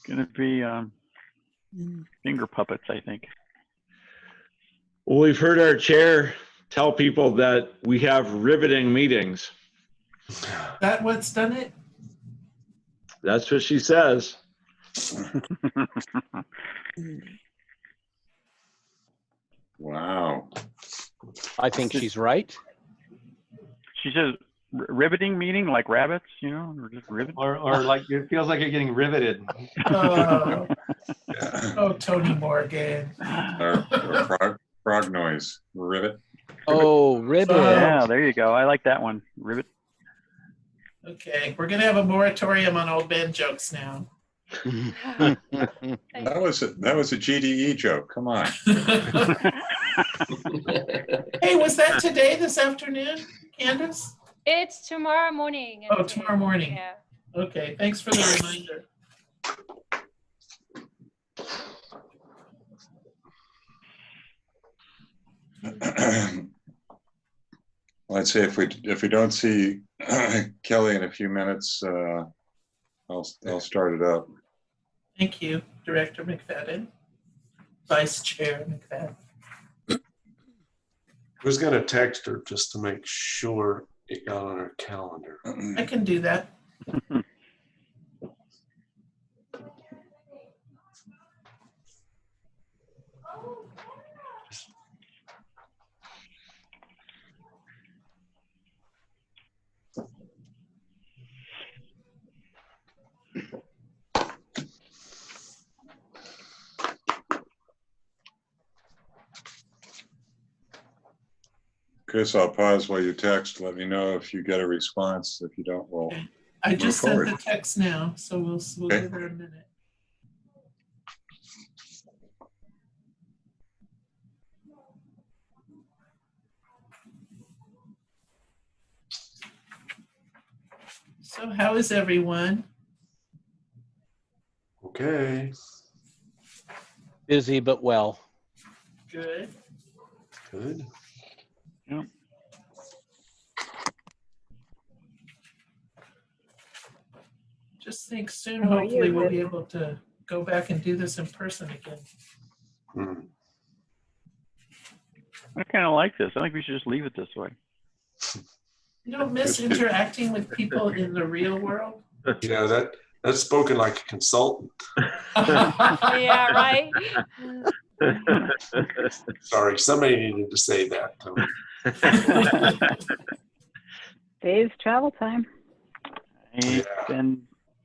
Going to be finger puppets, I think. Well, we've heard our chair tell people that we have riveting meetings. That what's done it? That's what she says. Wow. I think she's right. She says riveting meaning like rabbits, you know, or just rivet. Or like it feels like you're getting riveted. Oh, Yeah. oh, Tony Morgan. Or frog noise. Rivet. Oh, ribbit. Yeah, there you go. I like that one. Rivet. Okay, we're gonna have a moratorium on old man jokes now. That was a GDE joke. Come on. Hey, was that today, this afternoon, Candace? It's tomorrow morning. Oh, tomorrow morning. Yeah. Okay, thanks for the reminder. Let's see if we don't see Kelly in a few minutes. I'll start it up. Thank you, Director McFadden, Vice Chair McFadden. I was gonna text her just to make sure it got on her calendar. I can do that. Chris, I'll pause while you text. Let me know if you get a response. If you don't, we'll I move just sent forward. the text now, so we'll Okay. give her a minute. So how is everyone? Okay, Busy but well. Good. good. Just think soon, How are hopefully you? we'll be able to go back and do this in person again. Hmm. I kind of like this. I think we should just leave it this way. You don't miss interacting with people in the real world? You know, that's spoken like a consultant. Yeah, right. Sorry, somebody needed to say that. Tony. Saves travel time.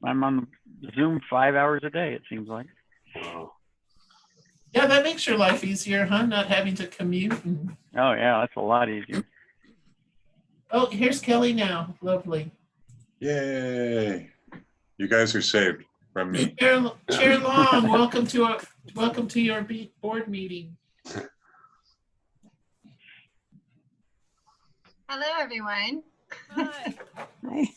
I'm on Zoom 5 hours a day, it seems like. Wow. Yeah, that makes your life easier, huh? Not having to commute. Oh, yeah, that's a lot easier. Oh, here's Kelly now. Lovely. Yay! You guys are saved from me. Chair Long, welcome to your board meeting. Hello, everyone. Hi. Hi.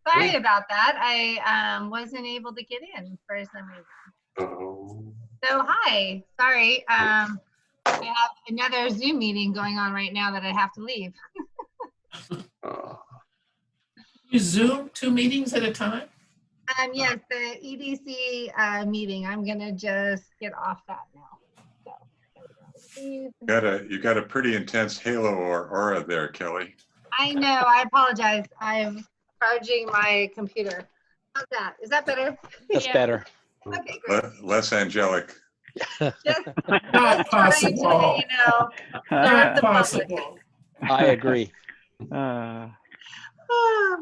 Sorry about that. I wasn't able to get in for some reason. Oh. So hi, sorry. I have another Zoom meeting going on right now that I have to leave. You Zoom 2 meetings at a time? Yes, the EDC meeting. I'm gonna just get off that now. So, You got a pretty intense halo or aura there, Kelly. I know. I apologize. I'm charging my computer. How's that? Is that better? That's Yeah. better. Okay, great. Less angelic. Just Not trying to, possible. serve Not the public. possible. I agree. Oh,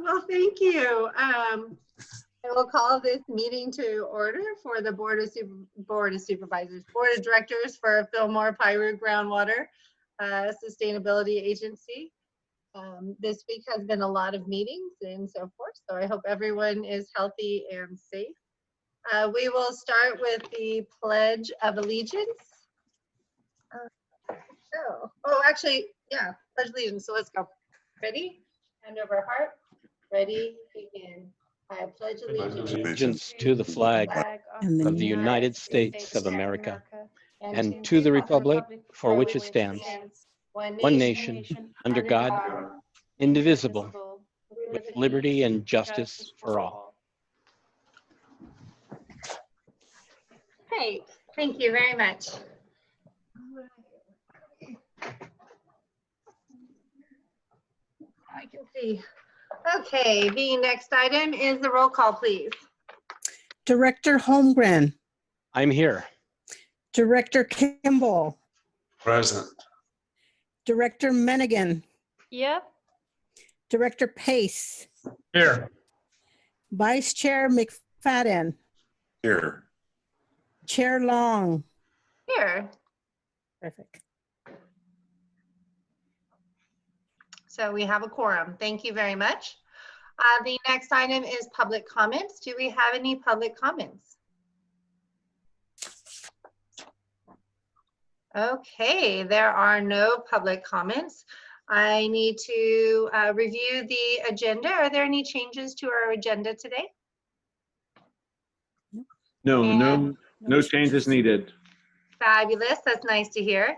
well, thank you. I will call this meeting to order for the Board of Directors for Fillmore Piru Groundwater Sustainability Agency. This week has been a lot of meetings and so forth, so I hope everyone is healthy and safe. We will start with the Pledge of Allegiance. Actually, yeah, Pledge of Allegiance. So let's go. Ready? Hand over heart. Ready? Begin. I pledge allegiance Allegiance to the flag of the United States of America and to the republic for which it stands, one nation, under God, indivisible, with liberty and justice for all. Great. Thank you very much. I can see. Okay, the next item is the roll call, please. Director Holmgren, I'm here. Director Kimball, Present. Director Menigan, Yep. Director Pace, Here. Vice Chair McFadden, Here. Chair Long. Here. Perfect. So we have a quorum. Thank you very much. The next item is public comments. Do we have any public comments? Okay, there are no public comments. I need to review the agenda. Are there any changes to our agenda today? No changes needed. Fabulous. That's nice to hear.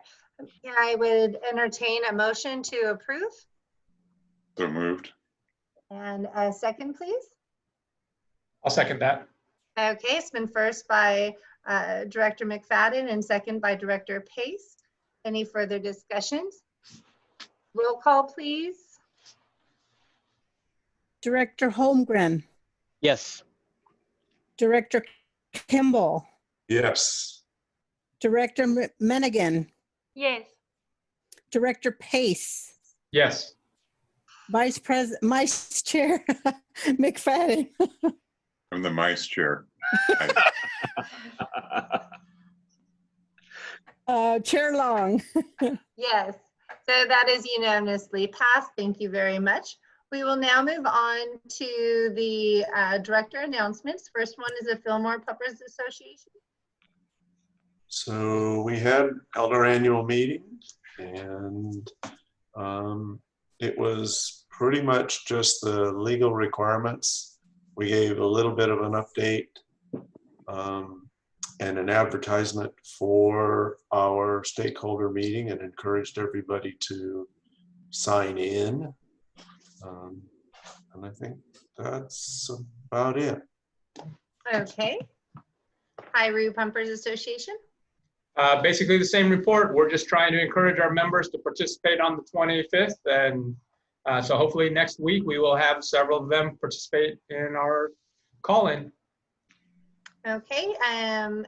I would entertain a motion to approve. So moved. And a second, please. I'll second that. Okay, it's been first by Director McFadden and second by Director Pace. Any further discussions? Roll call, please. Director Holmgren, Yes. Director Kimball, Yes. Director Menigan, Yes. Director Pace, Yes. Vice Chair McFadden, I'm the mice chair. Chair Long. Yes, so that is unanimously passed. Thank you very much. We will now move on to the director announcements. First one is the Fillmore Puppers Association. So we held our annual meeting, and it was pretty much just the legal requirements. We gave a little bit of an update and an advertisement for our stakeholder meeting and encouraged everybody to sign in. And I think that's about it. Okay. Piru Pumpers Association. Basically the same report. We're just trying to encourage our members to participate on the 25th. And so hopefully next week we will have several of them participate in our call-in. Okay,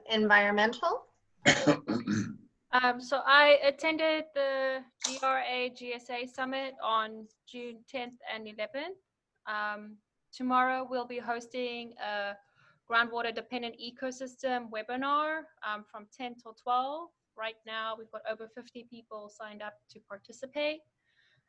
environmental. So I attended the GSA Summit on June 10th and 11th. Tomorrow we'll be hosting a groundwater dependent ecosystem webinar from 10 till 12. Right now we've got over 50 people signed up to participate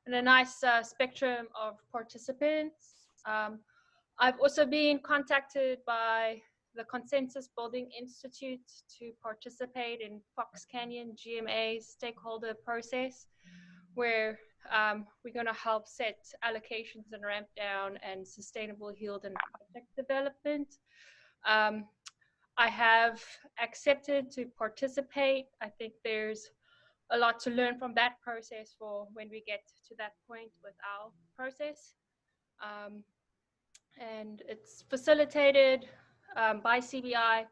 and a nice spectrum of participants. I've also been contacted by the Consensus Building Institute to participate in Fox Canyon GMA's stakeholder process, where we're going to help set allocations and ramp down and sustainable yield and project development. I have accepted to participate. I think there's a lot to learn from that process for when we get to that point with our process. And it's facilitated by CBI,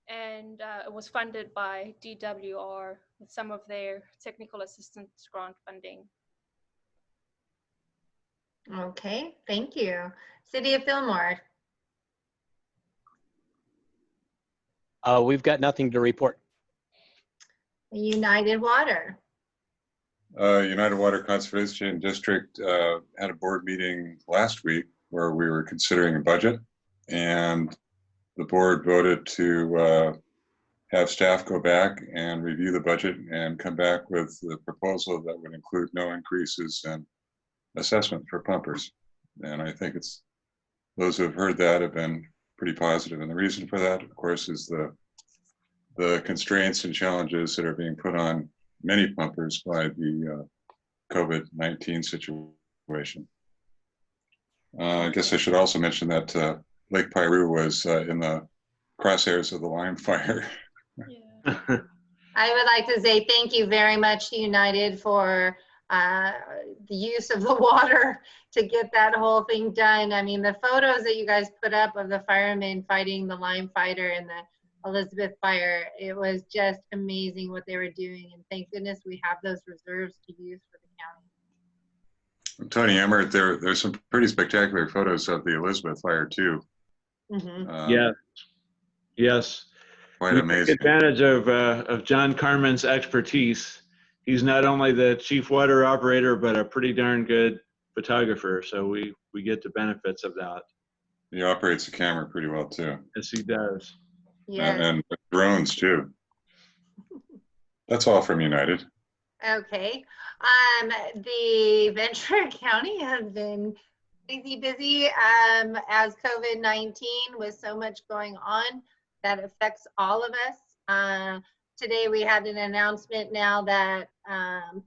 and it was funded by DWR with some of their technical assistance grant funding. Okay, thank you. City of Fillmore. We've got nothing to report. United Water. United Water Conservation District had a board meeting last week where we were considering a budget, and the board voted to have staff go back and review the budget and come back with the proposal that would include no increases in assessment for pumpers. And I think those who have heard that have been pretty positive. And the reason for that, of course, is the constraints and challenges that are being put on many pumpers by the COVID-19 situation. I guess I should also mention that Lake Piru was in the crosshairs of the Lyme fire. I would like to say thank you very much to United for the use of the water to get that whole thing done. I mean, the photos that you guys put up of the firemen fighting the Lyme fighter and the Elizabeth Fire. It was just amazing what they were doing. And thank goodness we have those reserves to use for the county. Tony Emmert, there's some pretty spectacular photos of the Elizabeth Fire too. Yeah. Yes. Quite We amazing. take advantage of John Carmen's expertise. He's not only the chief water operator, but a pretty darn good photographer. So we get the benefits of that. He operates the camera pretty well too. Yes, he does. Yes. And drones too. That's all from United. Okay. The Ventura County has been crazy busy as COVID-19 with so much going on that affects all of us. Today we had an announcement now that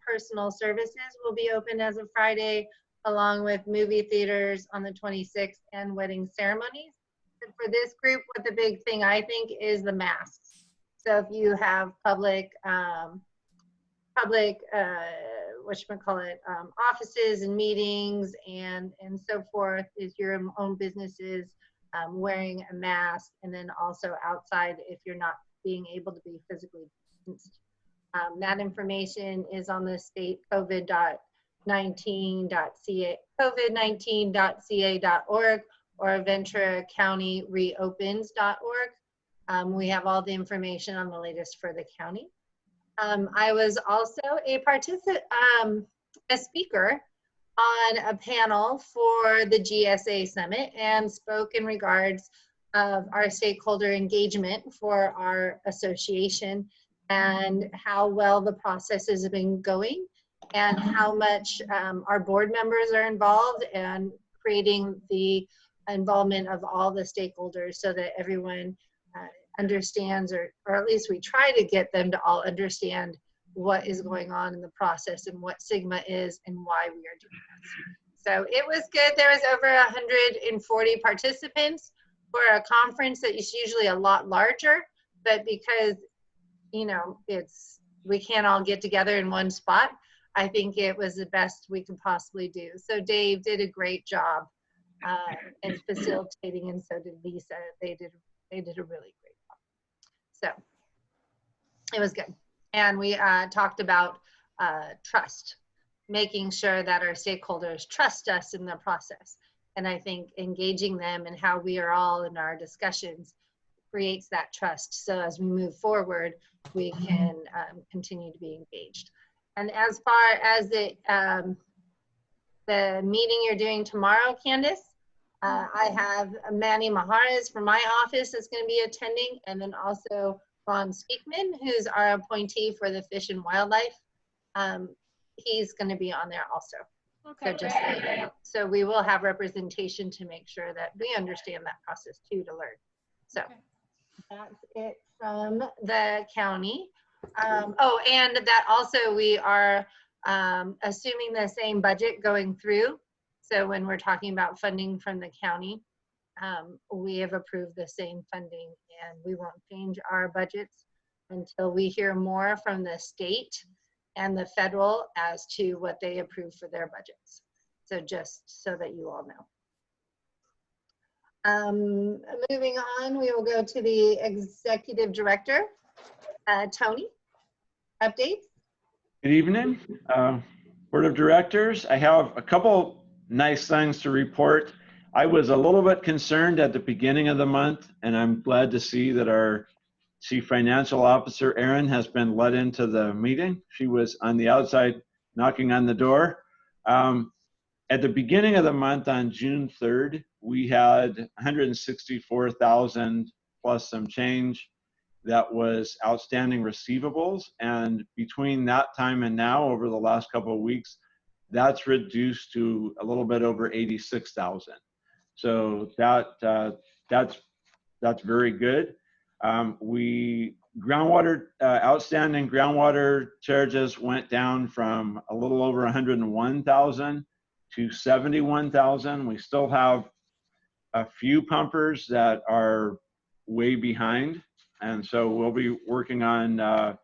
personal services will be open as of Friday, along with movie theaters on the 26th and wedding ceremonies. And for this group, what the big thing I think is the masks. So if you have public offices and meetings and so forth, is your own businesses wearing a mask, and then also outside if you're not being able to be physically distanced. That information is on the state covid19.ca.org or Ventura County reopens.org. We have all the information on the latest for the county. I was also a speaker on a panel for the GSA Summit and spoke in regards of our stakeholder engagement for our association and how well the process has been going and how much our board members are involved and creating the involvement of all the stakeholders so that everyone understands, or at least we try to get them to all understand what is going on in the process and what Sigma is and why we are doing this. So it was good. There was over 140 participants for a conference that is usually a lot larger, but because, you know, we can't all get together in one spot, I think it was the best we could possibly do. So Dave did a great job in facilitating, and so did Lisa. They did a really great job. So it was good. And we talked about trust, making sure that our stakeholders trust us in the process. And I think engaging them and how we are all in our discussions creates that trust. So as we move forward, we can continue to be engaged. And as far as the meeting you're doing tomorrow, Candace, I have Manny Maharas from my office that's going to be attending, and then also Ron Speakman, who's our appointee for the Fish and Wildlife. He's going to be on there also. Okay. So we will have representation to make sure that we understand that process too, to learn. So that's it from the county. Oh, and that also we are assuming the same budget going through. So when we're talking about funding from the county, we have approved the same funding, and we won't change our budgets until we hear more from the state and the federal as to what they approve for their budgets. So just so that you all know. Moving on, we will go to the executive director, Tony. Updates? Good evening, Board of Directors. I have a couple nice things to report. I was a little bit concerned at the beginning of the month, and I'm glad to see that our Chief Financial Officer, Erin, has been let into the meeting. She was on the outside knocking on the door. At the beginning of the month on June 3rd, we had 164,000 plus some change that was outstanding receivables. And between that time and now, over the last couple of weeks, that's reduced to a little bit over 86,000. So that's very good. Outstanding groundwater charges went down from a little over 101,000 to 71,000. We still have a few pumpers that are way behind, and so we'll be working on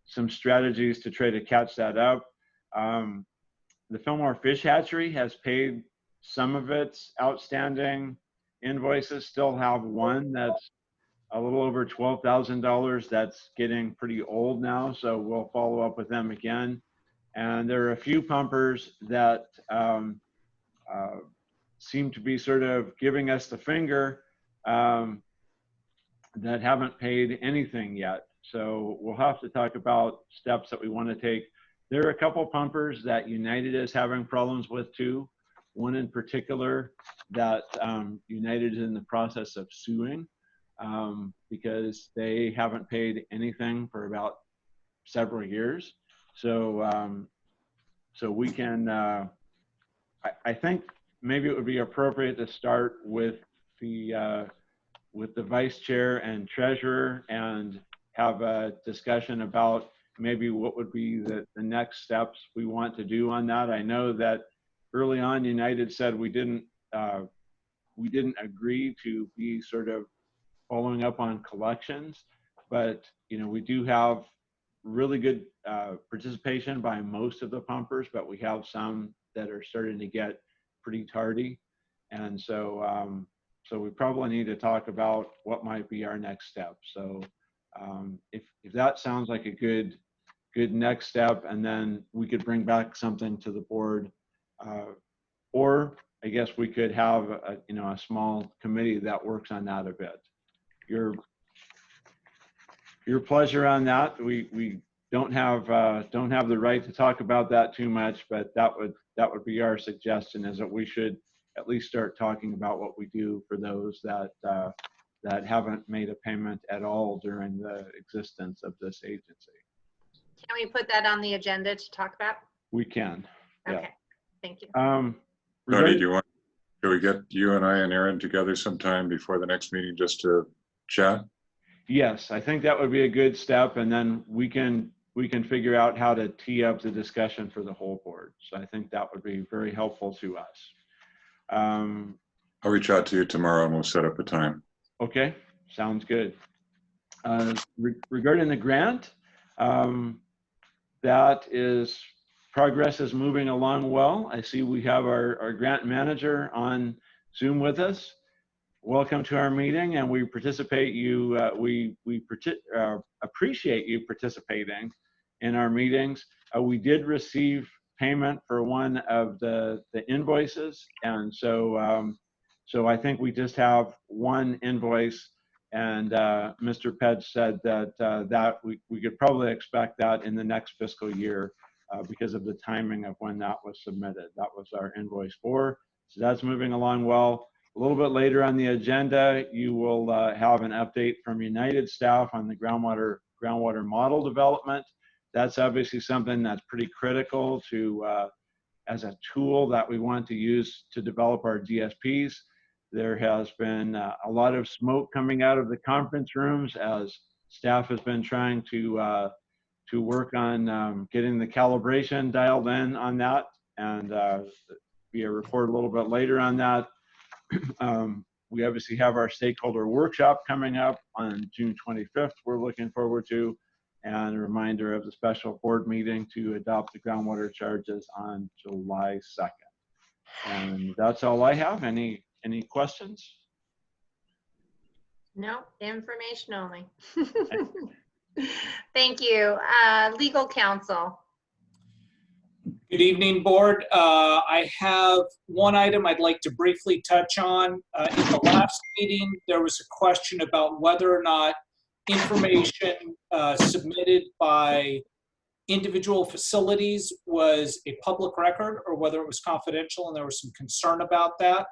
some strategies to try to catch that up. The Fillmore Fish Hatchery has paid some of its outstanding invoices. Still have one that's a little over $12,000. That's getting pretty old now, so we'll follow up with them again. And there are a few pumpers that seem to be sort of giving us the finger that haven't paid anything yet. So we'll have to talk about steps that we want to take. There are a couple pumpers that United is having problems with too. One in particular that United is in the process of suing because they haven't paid anything for about several years. So, so we can, I think maybe it would be appropriate to start with the vice chair and treasurer and have a discussion about maybe what would be the next steps we want to do on that. I know that early on United said we didn't agree to be sort of following up on collections, but you know, we do have really good participation by most of the pumpers, but we have some that are starting to get pretty tardy. And so, so we probably need to talk about what might be our next step. So if that sounds like a good next step, and then we could bring back something to the board, or I guess we could have a, you know, a small committee that works on that a bit. Your pleasure on that. We don't have the right to talk about that too much, but that would be our suggestion, is that we should at least start talking about what we do for those that that haven't made a payment at all during the existence of this agency. Can we put that on the agenda to talk about? We can. Okay, yeah. thank you. Tony, do we get you and I and Aaron together sometime before the next meeting just to chat? Yes, I think that would be a good step, and then we can figure out how to tee up the discussion for the whole board. So I think that would be very helpful to us. I'll reach out to you tomorrow and we'll set up a time. Okay, sounds good. Regarding the grant, progress is moving along well. I see we have our grant manager on Zoom with us. Welcome to our meeting, and we appreciate you participating in our meetings. We did receive payment for one of the invoices, and so so I think we just have one invoice, and Mr. Pedge said that that we could probably expect that in the next fiscal year because of the timing of when that was submitted. That was our invoice 4. So that's moving along well. A little bit later on the agenda, you will have an update from United staff on the groundwater model development. That's obviously something that's pretty critical to as a tool that we want to use to develop our DSPs. There has been a lot of smoke coming out of the conference rooms as staff has been trying to work on getting the calibration dialed in on that, and be a report a little bit later on that. We obviously have our stakeholder workshop coming up on June 25th. We're looking forward to, and a reminder of the special board meeting to adopt the groundwater charges on July 2nd. And that's all I have. Any questions? No, information only. Thank you. Legal counsel. Good evening, board. I have one item I'd like to briefly touch on. In the last meeting, there was a question about whether or not information submitted by individual facilities was a public record or whether it was confidential, and there was some concern about that.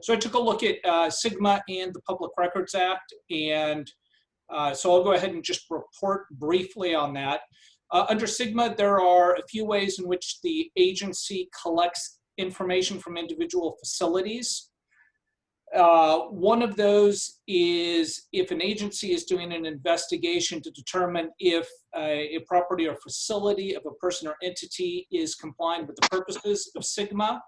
So I took a look at SGMA and the Public Records Act, and so I'll go ahead and just report briefly on that. Under SGMA, there are a few ways in which the agency collects information from individual facilities. One of those is if an agency is doing an investigation to determine if a property or facility of a person or entity is compliant with the purposes of SGMA.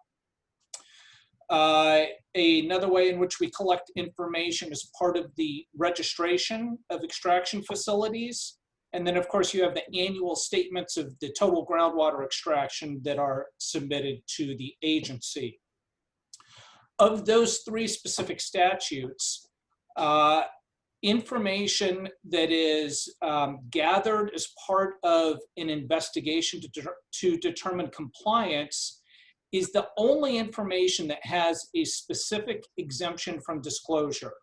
Another way in which we collect information is part of the registration of extraction facilities. And then, of course, you have the annual statements of the total groundwater extraction that are submitted to the agency. Of those 3 specific statutes, information that is gathered as part of an investigation to determine compliance is the only information that has a specific exemption from disclosure.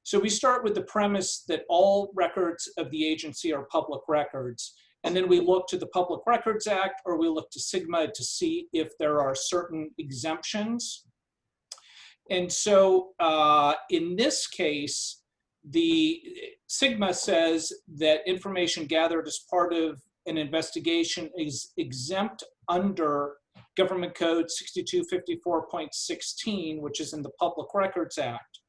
So we start with the premise that all records of the agency are public records, and then we look to the Public Records Act, or we look to SGMA to see if there are certain exemptions. And so in this case, the SGMA says that information gathered as part of an investigation is exempt under Government Code 6254.16, which is in the Public Records Act.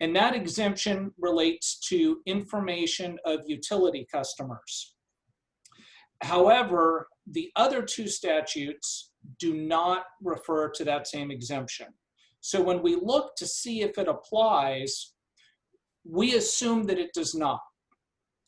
And that exemption relates to information of utility customers. However, the other two statutes do not refer to that same exemption. So when we look to see if it applies, we assume that it does not.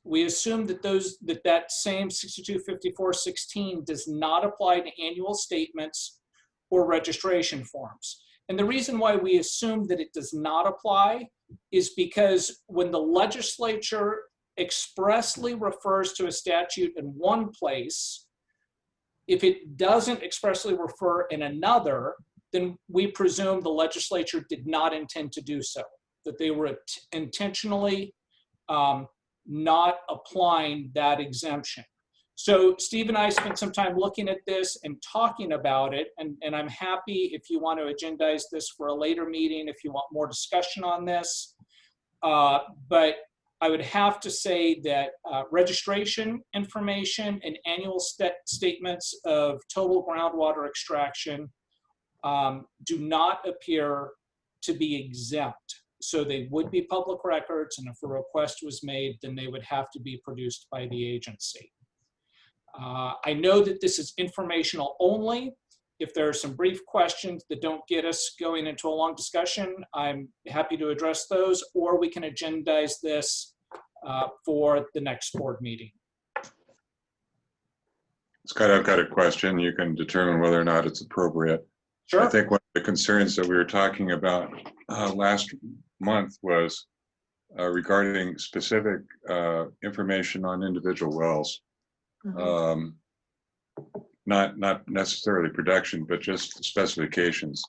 We assume that that same 6254.16 does not apply to annual statements or registration forms. And the reason why we assume that it does not apply is because when the legislature expressly refers to a statute in one place, if it doesn't expressly refer in another, then we presume the legislature did not intend to do so, that they were intentionally not applying that exemption. So Steve and I spent some time looking at this and talking about it, and I'm happy if you want to agendize this for a later meeting, if you want more discussion on this. But I would have to say that registration information and annual statements of total groundwater extraction do not appear to be exempt. So they would be public records, and if a request was made, then they would have to be produced by the agency. I know that this is informational only. If there are some brief questions that don't get us going into a long discussion, I'm happy to address those, or we can agendize this for the next board meeting. Scott, I've got a question. You can determine whether or not it's appropriate. Sure. I think one of the concerns that we were talking about last month was regarding specific information on individual wells. Mm-hmm. Not necessarily production, but just specifications,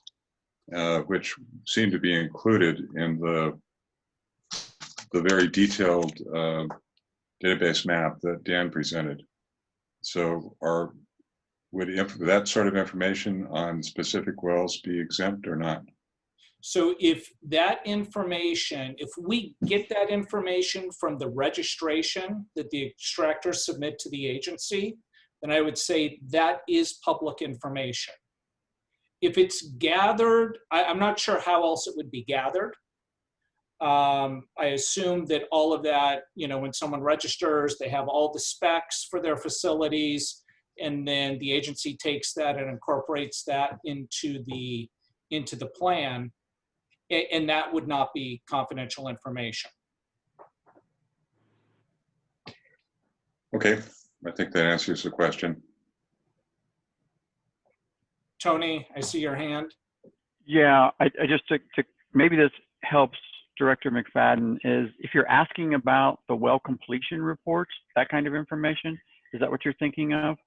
which seem to be included in the very detailed database map that Dan presented. So would that sort of information on specific wells be exempt or not? So if that information, if we get that information from the registration that the extractors submit to the agency, then I would say that is public information. If it's gathered, I'm not sure how else it would be gathered. I assume that all of that, when someone registers, they have all the specs for their facilities, and then the agency takes that and incorporates that into the plan, and that would not be confidential information. Okay, I think that answers the question. Tony, I see your hand. Yeah, I just to maybe this helps Director McFadden, is if you're asking about the well completion reports, that kind of information, is that what you're thinking of?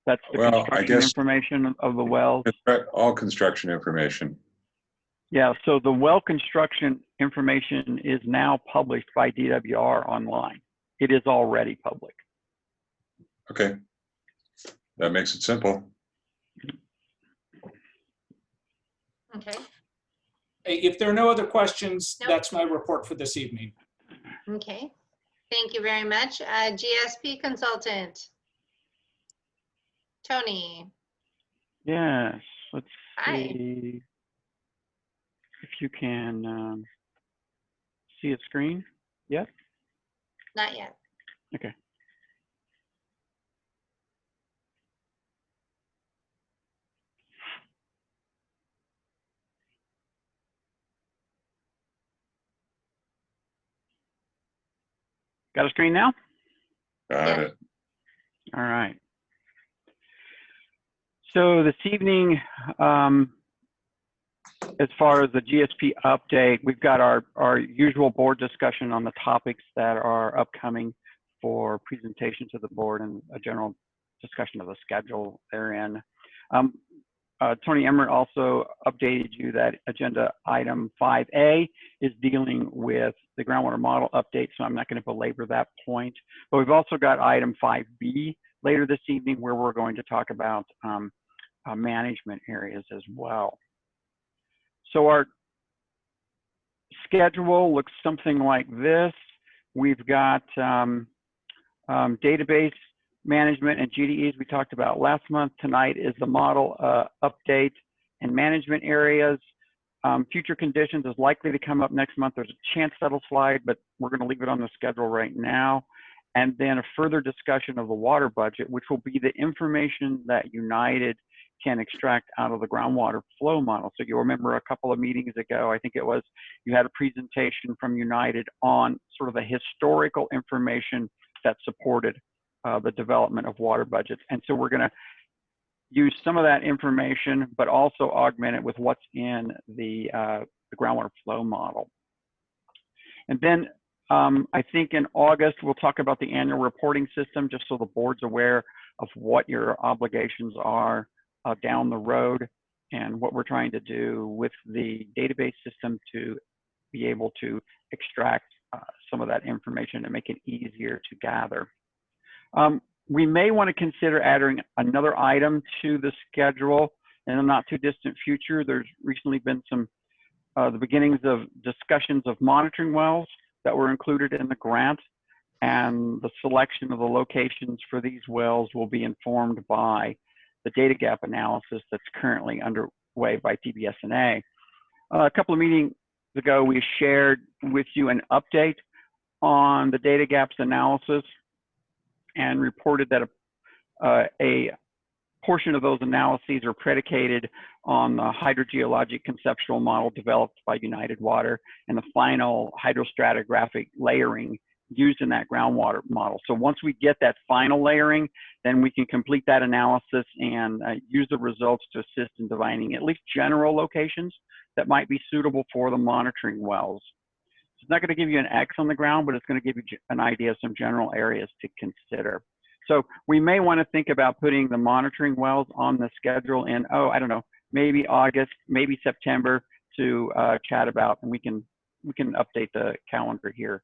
That's the construction information of the wells? All construction information. Yeah, so the well construction information is now published by DWR online. It is already public. Okay, that makes it simple. Okay. If there are no other questions, that's my report for this evening. Okay. Thank you very much. GSP consultant. Tony. Yes, let's Hi. see if you can see a screen. Yep. Not yet. Okay. Got a screen now? Got it. All right. So this evening, as far as the GSP update, we've got our usual board discussion on the topics that are upcoming for presentation to the board and a general discussion of the schedule therein. Tony Emmert also updated you that agenda item 5A is dealing with the groundwater model update, so I'm not going to belabor that point. But we've also got item 5B later this evening where we're going to talk about management areas as well. So our schedule looks something like this. We've got database management and GDEs we talked about last month. Tonight is the model update and management areas. Future conditions is likely to come up next month. There's a chance that'll slide, but we're going to leave it on the schedule right now. And then a further discussion of the water budget, which will be the information that United can extract out of the groundwater flow model. So you'll remember a couple of meetings ago, I think it was, you had a presentation from United on sort of the historical information that supported the development of water budgets. And so we're going to use some of that information, but also augment it with what's in the groundwater flow model. And then I think in August, we'll talk about the annual reporting system, just so the board's aware of what your obligations are down the road and what we're trying to do with the database system to be able to extract some of that information and make it easier to gather. We may want to consider adding another item to the schedule in the not too distant future. There's recently been some the beginnings of discussions of monitoring wells that were included in the grant, and the selection of the locations for these wells will be informed by the data gap analysis that's currently underway by TBS&A. A couple of meetings ago, we shared with you an update on the data gaps analysis and reported that a portion of those analyses are predicated on the hydrogeologic conceptual model developed by United Water and the final hydrostratigraphic layering used in that groundwater model. So once we get that final layering, then we can complete that analysis and use the results to assist in defining at least general locations that might be suitable for the monitoring wells. It's not going to give you an X on the ground, but it's going to give you an idea of some general areas to consider. So we may want to think about putting the monitoring wells on the schedule in, oh, I don't know, maybe August, maybe September to chat about, and we can update the calendar here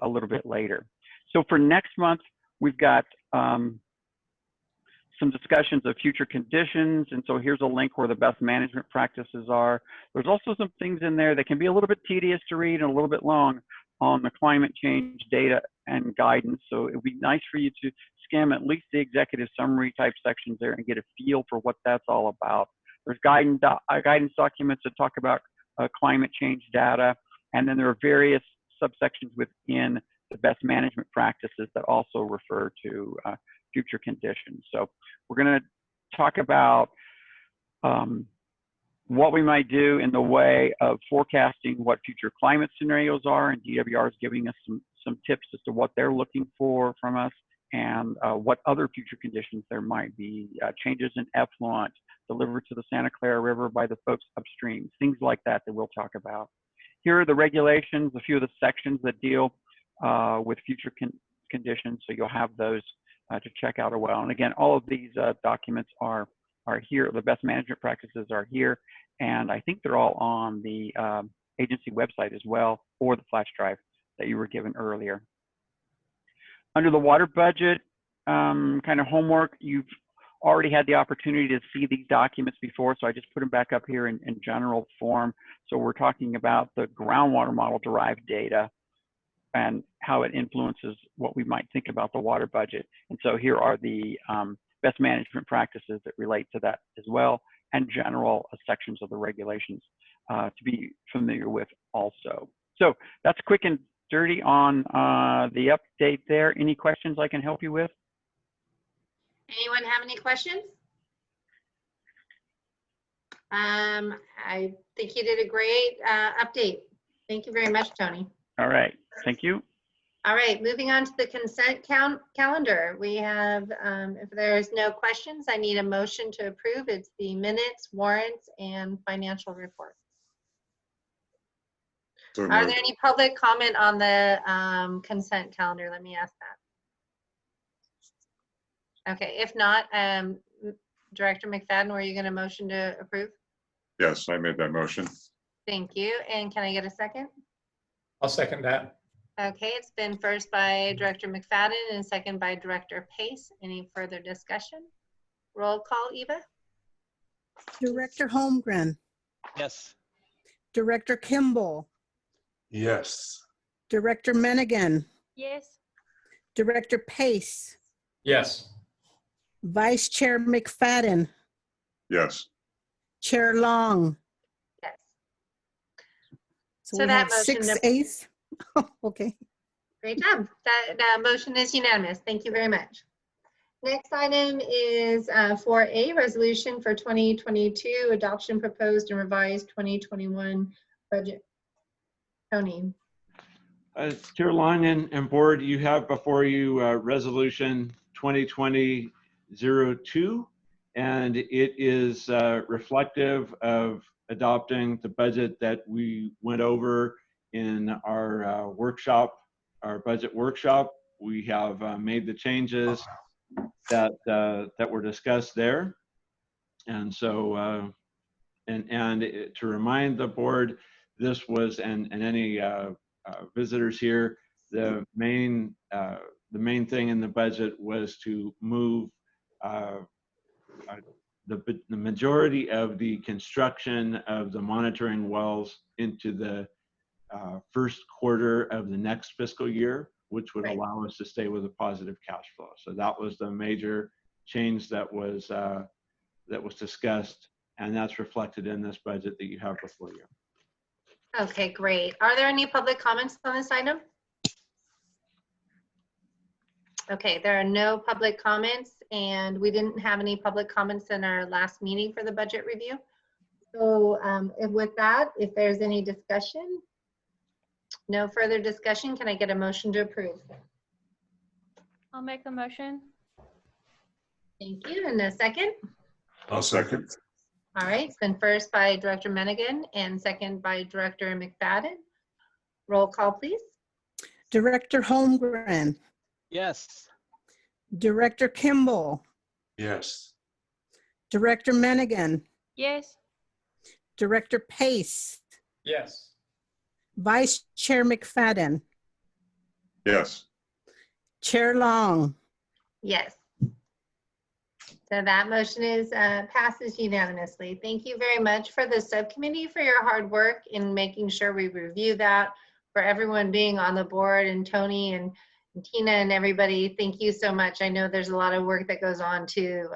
a little bit later. So for next month, we've got some discussions of future conditions. And so here's a link where the best management practices are. There's also some things in there that can be a little bit tedious to read and a little bit long on the climate change data and guidance. So it would be nice for you to skim at least the executive summary type sections there and get a feel for what that's all about. There's guidance documents that talk about climate change data. And then there are various subsections within the best management practices that also refer to future conditions. So we're going to talk about what we might do in the way of forecasting what future climate scenarios are, and DWR is giving us some tips as to what they're looking for from us, and what other future conditions there might be, changes in effluent delivered to the Santa Clara River by the folks upstream, things like that that we'll talk about. Here are the regulations, a few of the sections that deal with future conditions, so you'll have those to check out as well. And again, all of these documents are here. The best management practices are here, and I think they're all on the agency website as well, or the flash drive that you were given earlier. Under the water budget kind of homework, you've already had the opportunity to see these documents before, so I just put them back up here in general form. So we're talking about the groundwater model derived data and how it influences what we might think about the water budget. And so here are the best management practices that relate to that as well, and general sections of the regulations to be familiar with also. So that's quick and dirty on the update there. Any questions I can help you with? Anyone have any questions? I think you did a great update. Thank you very much, Tony. All right, thank you. All right, moving on to the consent calendar. We have, if there's no questions, I need a motion to approve. It's the minutes, warrants, and financial reports. So Are moved. there any public comment on the consent calendar? Let me ask that. Okay, if not, Director McFadden, were you going to motion to approve? Yes, I made that motion. Thank you. And can I get a second? I'll second that. Okay, it's been first by Director McFadden and second by Director Pace. Any further discussion? Roll call, Eva? Director Holmgren, Yes. Director Kimball, Yes. Director Menigan, Yes. Director Pace, Yes. Vice Chair McFadden, Yes. Chair Long. Yes. So So we that have motion 6 to- ayes. Okay. Great job. That motion is unanimous. Thank you very much. Next item is 4A, resolution for 2022, adoption proposed and revised 2021 budget. Tony. Chair Long and Board, you have before you Resolution 2020-02, and it is reflective of adopting the budget that we went over in our workshop, our budget workshop. We have made the changes that were discussed there. And so, to remind the board, this was, and any visitors here, the main thing in the budget was to move the majority of the construction of the monitoring wells into the first quarter of the next fiscal year, which would allow us to stay with a positive cash flow. So that was the major change that was discussed, and that's reflected in this budget that you have before you. Okay, great. Are there any public comments on this item? Okay, there are no public comments, and we didn't have any public comments in our last meeting for the budget review. So with that, if there's any discussion, no further discussion, can I get a motion to approve? I'll make the motion. Thank you. And a second? I'll second. All right, it's been first by Director Menigan and second by Director McFadden. Roll call, please. Director Holmgren, Yes. Director Kimball, Yes. Director Menigan, Yes. Director Pace, Yes. Vice Chair McFadden, Yes. Chair Long. Yes. So that motion is passes unanimously. Thank you very much for the subcommittee for your hard work in making sure we review that, for everyone being on the board, and Tony and Tina and everybody. Thank you so much. I know there's a lot of work that goes on to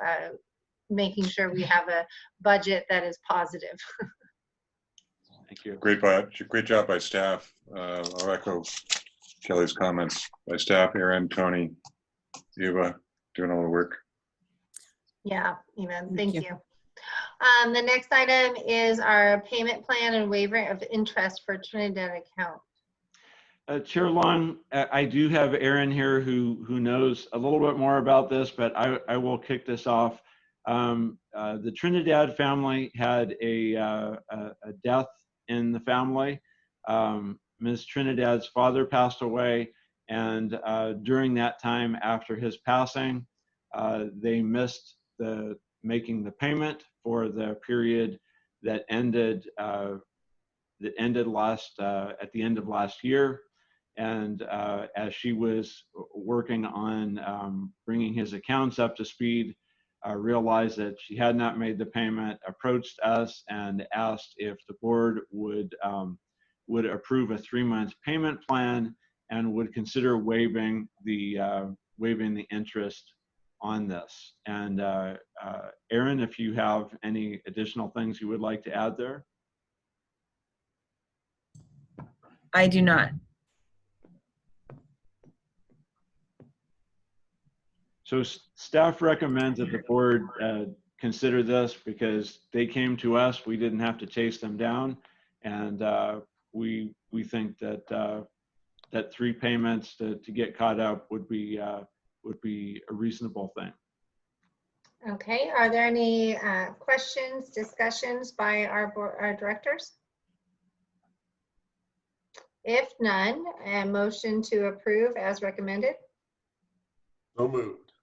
making sure we have a budget that is positive. Thank you. Great job by staff. I'll echo Kelly's comments by staff, Aaron, Tony, Eva, doing all the work. Yeah, even. Thank you. The next item is our payment plan and waiver of interest for Trinidad account. Chair Long, I do have Aaron here who knows a little bit more about this, but I will kick this off. The Trinidad family had a death in the family. Ms. Trinidad's father passed away, and during that time after his passing, they missed making the payment for the period that ended at the end of last year. And as she was working on bringing his accounts up to speed, realized that she had not made the payment, approached us and asked if the board would approve a 3-month payment plan and would consider waiving the interest on this. And Aaron, if you have any additional things you would like to add there. I do not. So staff recommends that the board consider this because they came to us. We didn't have to chase them down, and we think that that 3 payments to get caught up would be a reasonable thing. Okay, are there any questions, discussions by our directors? If none, a motion to approve as recommended. So moved.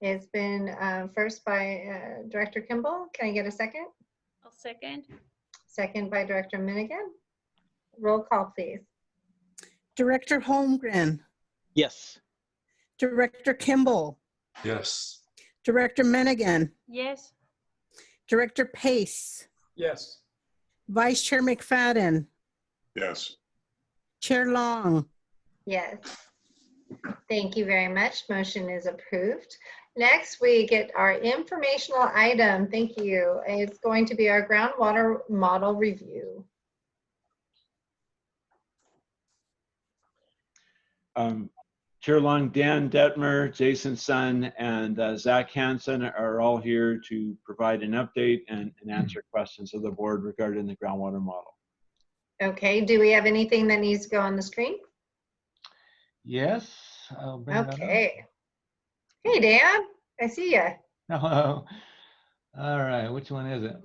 It's been first by Director Kimball. Can I get a second? I'll second. Second by Director Minigan. Roll call, please. Director Holmgren, Yes. Director Kimball, Yes. Director Menigan, Yes. Director Pace, Yes. Vice Chair McFadden, Yes. Chair Long. Yes. Thank you very much. Motion is approved. Next, we get our informational item. Thank you. It's going to be our groundwater model review. Chair Long, Dan Detmer, Jason Sun, and Zach Hansen are all here to provide an update and answer questions of the board regarding the groundwater model. Okay, do we have anything that needs to go on the screen? Yes, I'll bring it up. Okay. Hey, Dan, I see you. Hello. All right, which one is it?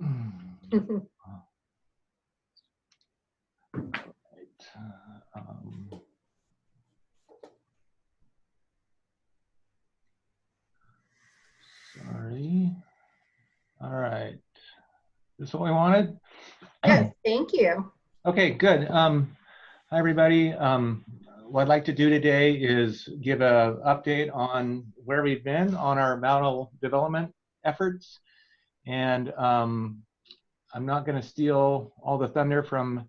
Sorry. All right. This is what we wanted? Yes, thank you. Okay, good. Hi, everybody. What I'd like to do today is give an update on where we've been on our model development efforts. And I'm not going to steal all the thunder from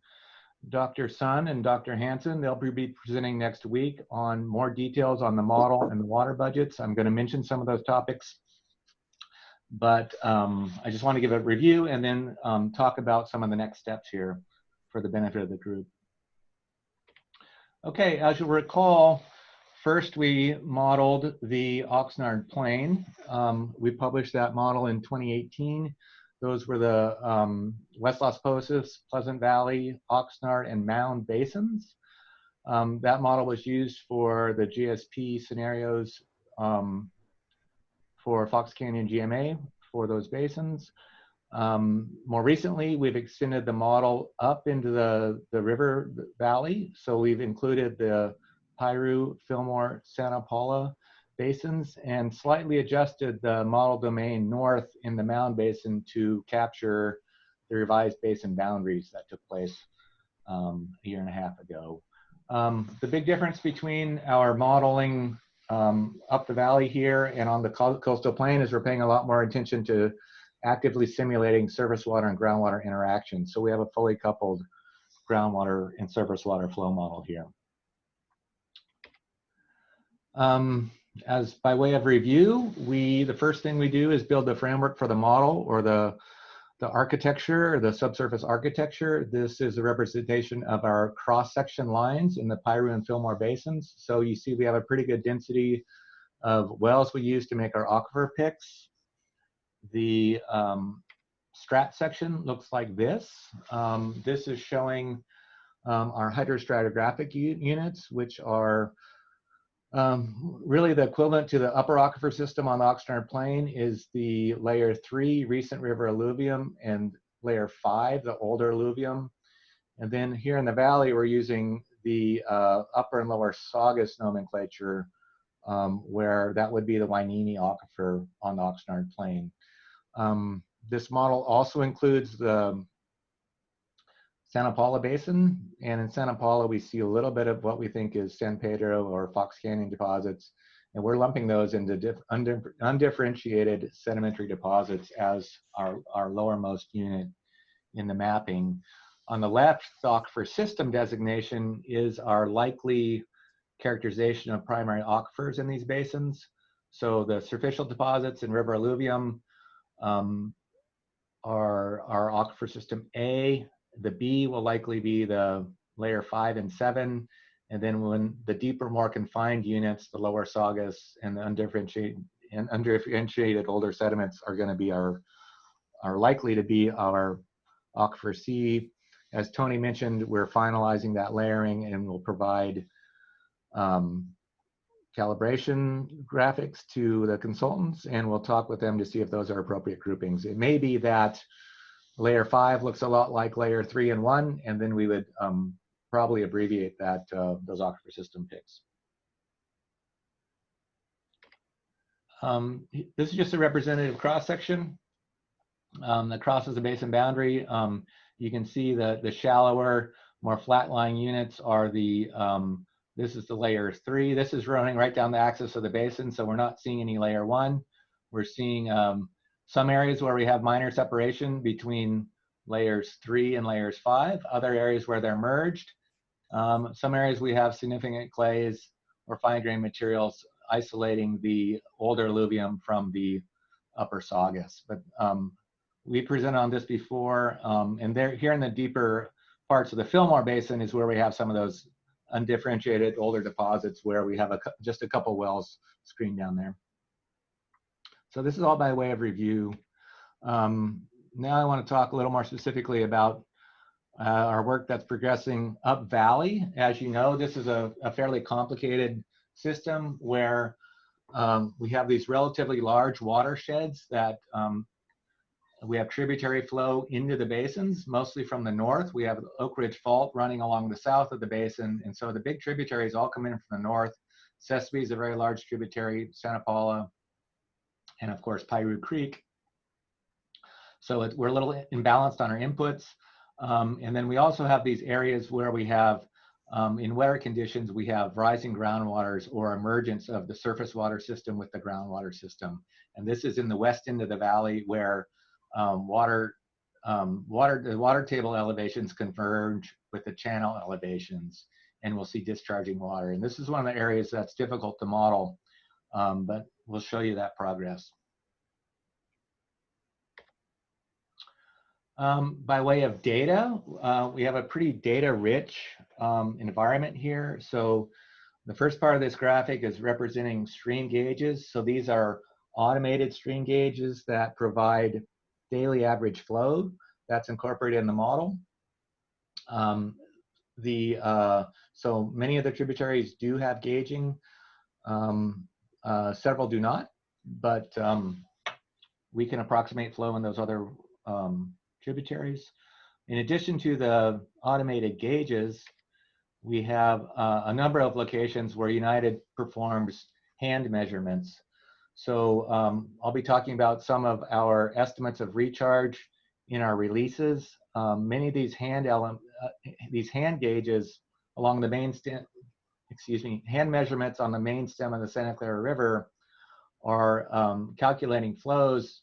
Dr. Sun and Dr. Hansen. They'll be presenting next week on more details on the model and the water budgets. I'm going to mention some of those topics, but I just want to give a review and then talk about some of the next steps here for the benefit of the group. Okay, as you'll recall, first we modeled the Oxnard Plain. We published that model in 2018. Those were the West Las Posas, Pleasant Valley, Oxnard, and Mound basins. That model was used for the GSP scenarios for Fox Canyon GMA for those basins. More recently, we've extended the model up into the river valley. So we've included the Piru, Fillmore, Santa Paula basins and slightly adjusted the model domain north in the Mound Basin to capture the revised basin boundaries that took place a year and a half ago. The big difference between our modeling up the valley here and on the coastal plain is we're paying a lot more attention to actively simulating surface water and groundwater interactions. So we have a fully coupled groundwater and surface water flow model here. As by way of review, the first thing we do is build the framework for the model or the architecture or the subsurface architecture. This is a representation of our cross-section lines in the Piru and Fillmore basins. So you see we have a pretty good density of wells we use to make our aquifer picks. The strat section looks like this. This is showing our hydrostratigraphic units, which are really the equivalent to the upper aquifer system on the Oxnard Plain is the layer 3 recent river alluvium and layer 5, the older alluvium. And then here in the valley, we're using the upper and lower Saugus nomenclature, where that would be the Wainini aquifer on the Oxnard Plain. This model also includes the Santa Paula Basin, and in Santa Paula we see a little bit of what we think is San Pedro or Fox Canyon deposits, and we're lumping those into undifferentiated sedimentary deposits as our lowermost unit in the mapping. On the left, the aquifer system designation is our likely characterization of primary aquifers in these basins. So the superficial deposits in river alluvium are our aquifer system A. The B will likely be the layer 5 and 7. And then when the deeper, more confined units, the lower Saugus and the undifferentiated older sediments are going to be are likely to be our aquifer C. As Tony mentioned, we're finalizing that layering and we'll provide calibration graphics to the consultants, and we'll talk with them to see if those are appropriate groupings. It may be that layer 5 looks a lot like layer 3 and 1, and then we would probably abbreviate that those aquifer system picks. This is just a representative cross section that crosses the basin boundary. You can see the shallower, more flat-lying units are the, this is the layer 3. This is running right down the axis of the basin, so we're not seeing any layer 1. We're seeing some areas where we have minor separation between layers 3 and layers 5, other areas where they're merged. Some areas we have significant clays or fine-grained materials isolating the older alluvium from the upper Saugus. But we presented on this before, and there, here in the deeper parts of the Fillmore Basin is where we have some of those undifferentiated older deposits where we have just a couple wells screened down there. So this is all by way of review. Now I want to talk a little more specifically about our work that's progressing up valley. As you know, this is a fairly complicated system where we have these relatively large watersheds that we have tributary flow into the basins, mostly from the north. We have the Oak Ridge Fault running along the south of the basin, and so the big tributaries all come in from the north. Sesame is a very large tributary, Santa Paula, and of course Piru Creek. So we're a little imbalanced on our inputs. And then we also have these areas where we have, in wetter conditions, we have rising groundwaters or emergence of the surface water system with the groundwater system. And this is in the west end of the valley where the water table elevations converge with the channel elevations, and we'll see discharging water. And this is one of the areas that's difficult to model, but we'll show you that progress. By way of data, we have a pretty data-rich environment here. So the first part of this graphic is representing stream gauges. So these are automated stream gauges that provide daily average flow that's incorporated in the model. So many of the tributaries do have gauging. Several do not, but we can approximate flow in those other tributaries. In addition to the automated gauges, we have a number of locations where United performs hand measurements. So I'll be talking about some of our estimates of recharge in our releases. Many of these hand gauges along the main stem, hand measurements on the main stem of the Santa Clara River are calculating flows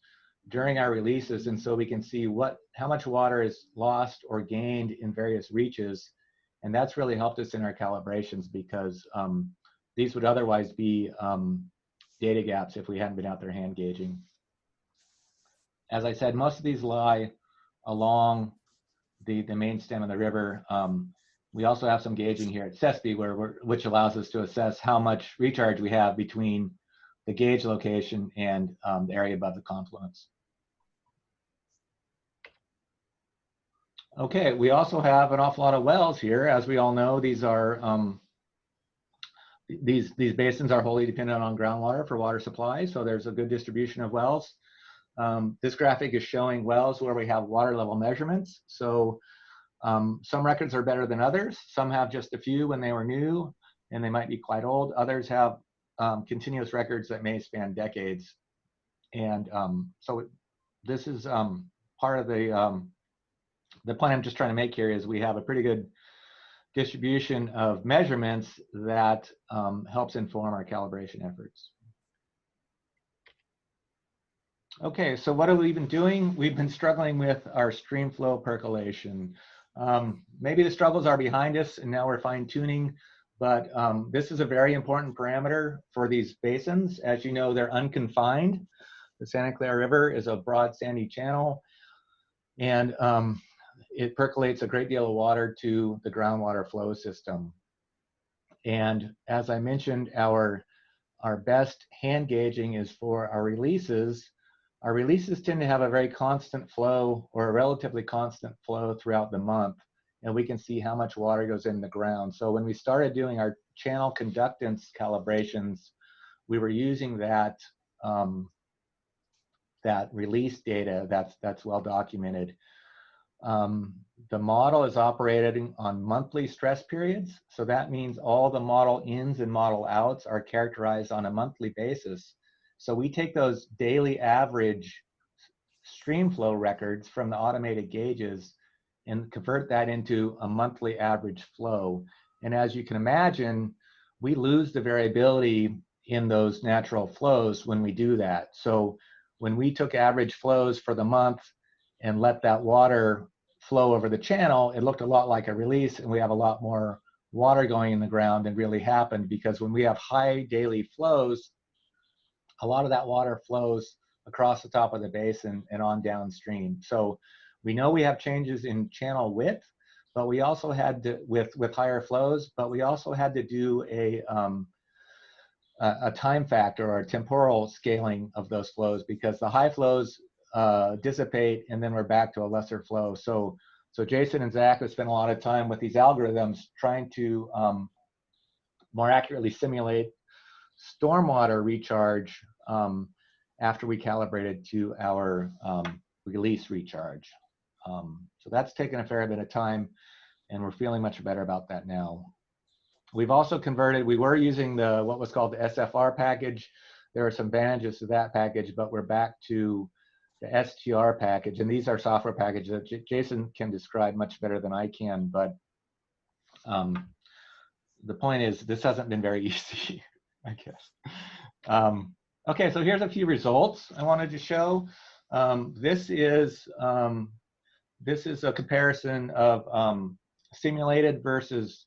during our releases, and so we can see how much water is lost or gained in various reaches, and that's really helped us in our calibrations because these would otherwise be data gaps if we hadn't been out there hand gauging. As I said, most of these lie along the main stem of the river. We also have some gauging here at Sesame, which allows us to assess how much recharge we have between the gauge location and the area above the confluence. Okay, we also have an awful lot of wells here. As we all know, these are these basins are wholly dependent on groundwater for water supply, so there's a good distribution of wells. This graphic is showing wells where we have water level measurements. So some records are better than others. Some have just a few when they were new, and they might be quite old. Others have continuous records that may span decades. And so this is part of the point I'm just trying to make here is we have a pretty good distribution of measurements that helps inform our calibration efforts. Okay, so what have we been doing? We've been struggling with our stream flow percolation. Maybe the struggles are behind us and now we're fine tuning, but this is a very important parameter for these basins. As you know, they're unconfined. The Santa Clara River is a broad sandy channel, and it percolates a great deal of water to the groundwater flow system. And as I mentioned, our best hand gauging is for our releases. Our releases tend to have a very constant flow or a relatively constant flow throughout the month, and we can see how much water goes in the ground. So when we started doing our channel conductance calibrations, we were using that that release data that's well documented. The model is operating on monthly stress periods. So that means all the model ins and model outs are characterized on a monthly basis. So we take those daily average stream flow records from the automated gauges and convert that into a monthly average flow. And as you can imagine, we lose the variability in those natural flows when we do that. So when we took average flows for the month and let that water flow over the channel, it looked a lot like a release, and we have a lot more water going in the ground than really happened, because when we have high daily flows, a lot of that water flows across the top of the basin and on downstream. So we know we have changes in channel width, but we also had to, with higher flows, but we also had to do a time factor or a temporal scaling of those flows, because the high flows dissipate and then we're back to a lesser flow. So Jason and Zach have spent a lot of time with these algorithms trying to more accurately simulate stormwater recharge after we calibrated to our release recharge. So that's taken a fair bit of time, and we're feeling much better about that now. We've also converted, we were using what was called the SFR package. There are some advantages to that package, but we're back to the STR package, and these are software packages that Jason can describe much better than I can, but the point is this hasn't been very easy, I guess. Okay, so here's a few results I wanted to show. This is a comparison of simulated versus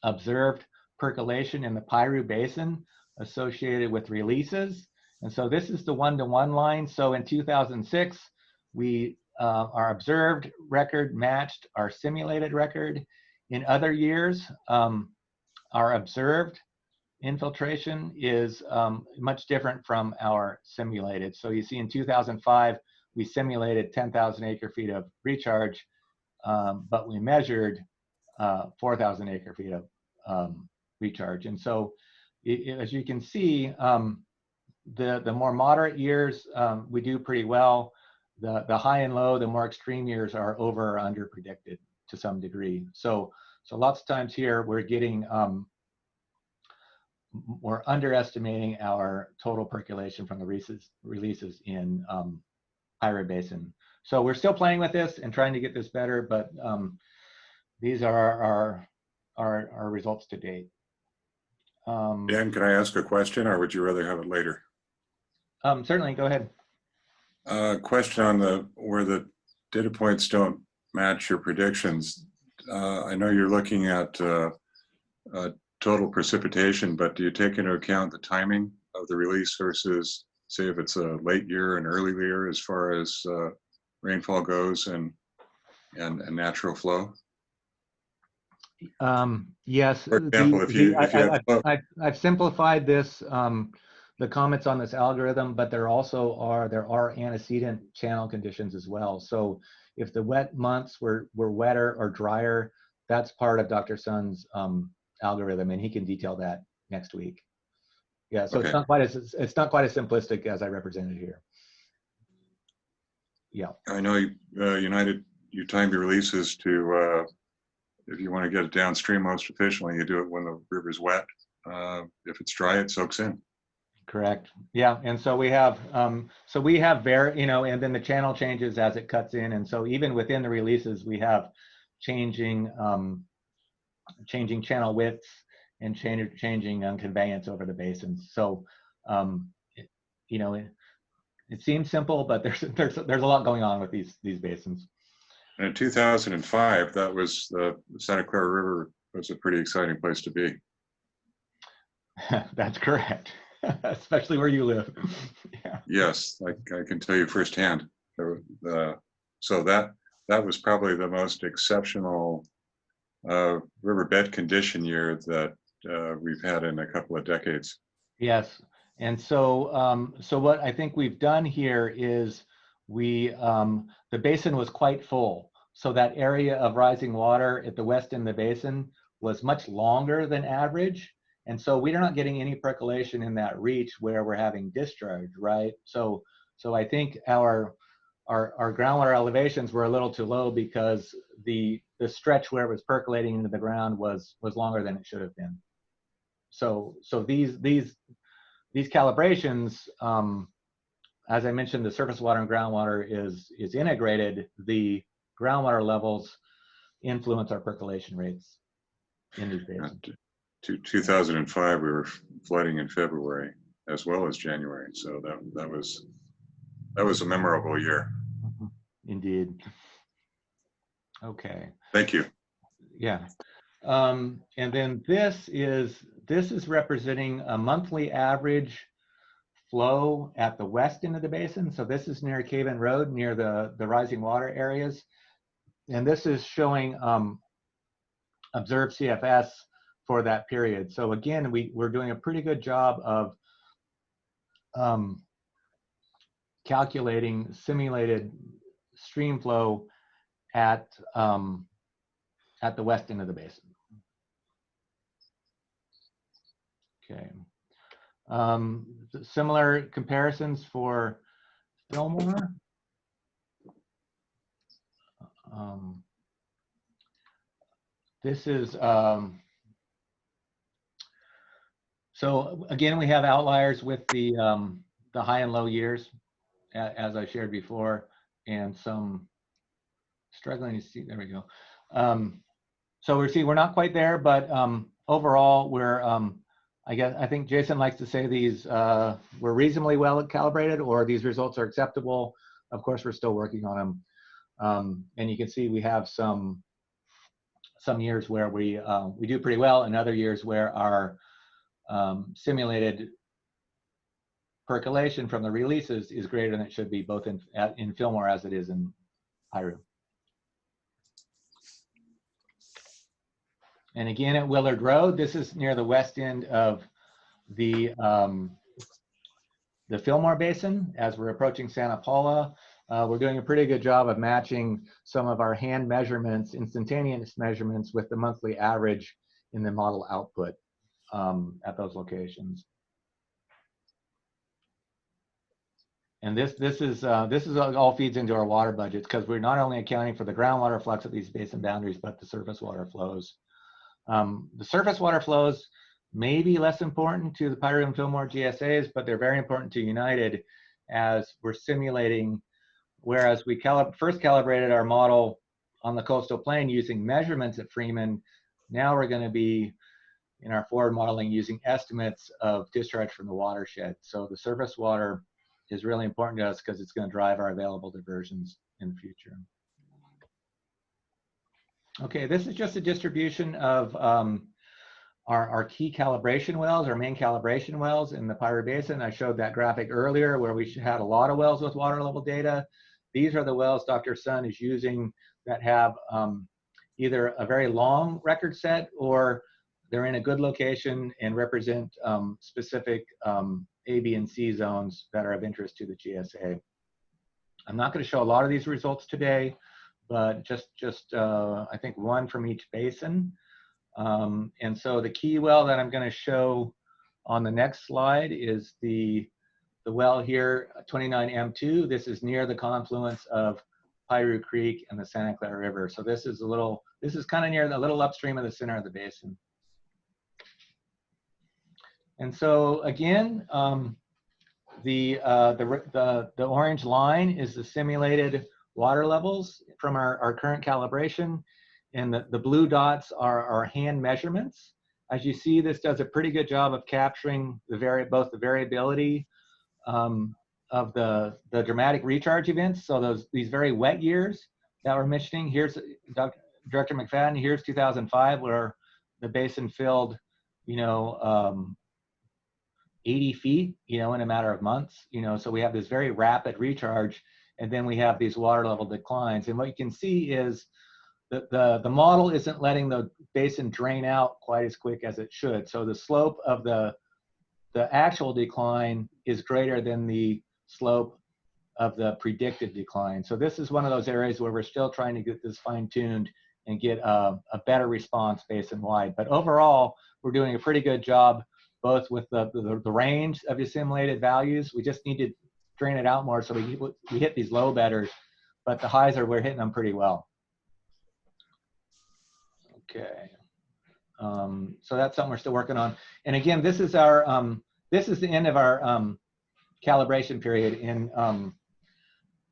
observed percolation in the Piru Basin associated with releases. And so this is the one-to-one line. So in 2006, our observed record matched our simulated record. In other years, our observed infiltration is much different from our simulated. So you see in 2005, we simulated 10,000 acre feet of recharge, but we measured 4,000 acre feet of recharge. And so as you can see, the more moderate years, we do pretty well. The high and low, the more extreme years are over or under predicted to some degree. So lots of times here we're getting, we're underestimating our total percolation from the releases in Piru Basin. So we're still playing with this and trying to get this better, but these are our results to date. Dan, can I ask a question, or would you rather have it later? Certainly, go ahead. Question on where the data points don't match your predictions. I know you're looking at total precipitation, but do you take into account the timing of the release versus, say, if it's a late year and early year as far as rainfall goes and natural flow? Yes. For example, I've simplified this, the comments on this algorithm, but there are antecedent channel conditions as well. So if the wet months were wetter or drier, that's part of Dr. Sun's algorithm, and he can detail that next week. Yeah, so okay. It's not quite as simplistic as I represented here. Yeah. I know you time your releases to if you want to get it downstream most efficiently, you do it when the river's wet. If it's dry, it soaks in. Correct. Yeah, and so we have and then the channel changes as it cuts in, and so even within the releases, we have changing channel widths and changing conveyance over the basins. So it seems simple, but there's a lot going on with these basins. And in 2005, that was the Santa Clara River was a pretty exciting place to be. That's correct, especially where you live. Yeah. Yes, I can tell you firsthand. So that was probably the most exceptional riverbed condition year that we've had in a couple of decades. Yes, and so what I think we've done here is the basin was quite full. So that area of rising water at the west end of the basin was much longer than average. And so we're not getting any percolation in that reach where we're having discharge, right? So I think our our groundwater elevations were a little too low because the stretch where it was percolating into the ground was longer than it should have been. So these calibrations, as I mentioned, the surface water and groundwater is integrated. The groundwater levels influence our percolation rates in these basins. To 2005, we were flooding in February as well as January, so that was a memorable year. Indeed. Okay. Thank you. Yeah. And then this is representing a monthly average flow at the west end of the basin. So this is near Cave-In Road, near the rising water areas. And this is showing observed CFS for that period. So again, we're doing a pretty good job of calculating simulated stream flow at the west end of the basin. Okay. Similar comparisons for Fillmore. This is, so again, we have outliers with the high and low years, as I shared before, and some struggling to see, there we go. So we're not quite there, but overall, we're, I think Jason likes to say these, we're reasonably well calibrated, or these results are acceptable. Of course, we're still working on them. And you can see we have some years where we do pretty well, and other years where our simulated percolation from the releases is greater than it should be, both in Fillmore as it is in Piru. And again, at Willard Road, this is near the west end of the Fillmore Basin. As we're approaching Santa Paula, we're doing a pretty good job of matching some of our hand measurements, instantaneous measurements, with the monthly average in the model output at those locations. And this all feeds into our water budgets, because we're not only accounting for the groundwater flux at these basin boundaries, but the surface water flows. The surface water flows may be less important to the Piru and Fillmore GSAs, but they're very important to United, as we're simulating, whereas we first calibrated our model on the coastal plain using measurements at Freeman. Now we're going to be, in our forward modeling, using estimates of discharge from the watershed. So the surface water is really important to us because it's going to drive our available diversions in the future. Okay, this is just a distribution of our key calibration wells, our main calibration wells in the Piru Basin. I showed that graphic earlier where we had a lot of wells with water level data. These are the wells Dr. Sun is using that have either a very long record set, or they're in a good location and represent specific A, B, and C zones that are of interest to the GSA. I'm not going to show a lot of these results today, but just I think one from each basin. And so the key well that I'm going to show on the next slide is the well here, 29M2. This is near the confluence of Piru Creek and the Santa Clara River. So this is kind of near the little upstream of the center of the basin. And so again, the orange line is the simulated water levels from our current calibration, and the blue dots are our hand measurements. As you see, this does a pretty good job of capturing both the variability of the dramatic recharge events. So these very wet years that we're mentioning, here's Director McFadden, here's 2005, where the basin filled, 80 feet, in a matter of months, so we have this very rapid recharge, and then we have these water level declines. And what you can see is that the model isn't letting the basin drain out quite as quick as it should. So the slope of the actual decline is greater than the slope of the predicted decline. So this is one of those areas where we're still trying to get this fine-tuned and get a better response basin-wide. But overall, we're doing a pretty good job, both with the range of the simulated values. We just need to drain it out more, so we hit these low bedders, but the highs we're hitting them pretty well. Okay. So that's something we're still working on. And again, this is the end of our calibration period in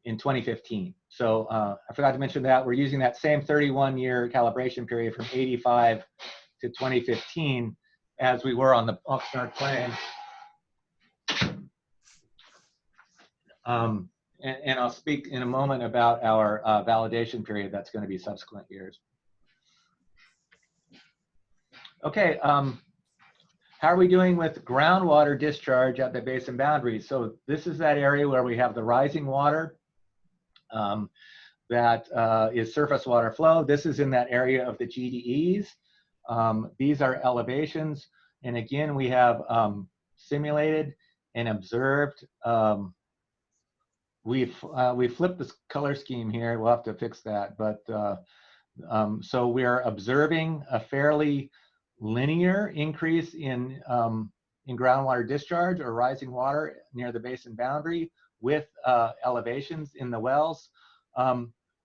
2015. So I forgot to mention that we're using that same 31-year calibration period from 85 to 2015 as we were on the Oxnard Plain. And I'll speak in a moment about our validation period that's going to be subsequent years. Okay, how are we doing with groundwater discharge at the basin boundaries? So this is that area where we have the rising water that is surface water flow. This is in that area of the GDEs. These are elevations. And again, we have simulated and observed. We flipped this color scheme here. We'll have to fix that. But so we are observing a fairly linear increase in groundwater discharge or rising water near the basin boundary with elevations in the wells.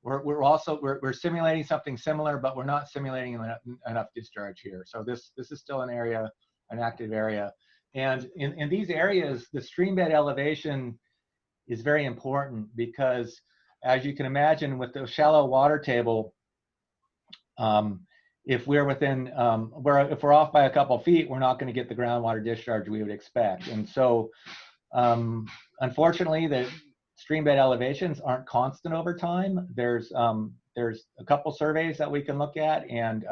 We're simulating something similar, but we're not simulating enough discharge here. So this is still an area, an active area. And in these areas, the stream bed elevation is very important because, as you can imagine, with the shallow water table, if we're within, if we're off by a couple feet, we're not going to get the groundwater discharge we would expect. And so, unfortunately, the stream bed elevations aren't constant over time. There's a couple surveys that we can look at and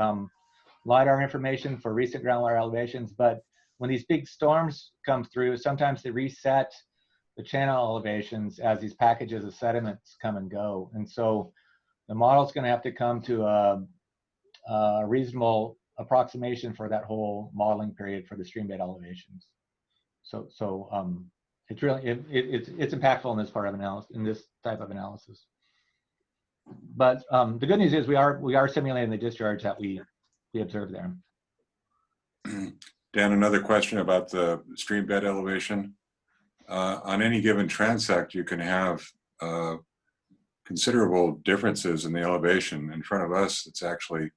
LiDAR information for recent groundwater elevations. But when these big storms come through, sometimes they reset the channel elevations as these packages of sediments come and go. And so the model's going to have to come to a reasonable approximation for that whole modeling period for the stream bed elevations. So it's really it's impactful in this part of analysis, in this type of analysis. But the good news is we are simulating the discharge that we observed there. Dan, another question about the stream bed elevation. On any given transect, you can have considerable differences in the elevation. In front of us, it's actually,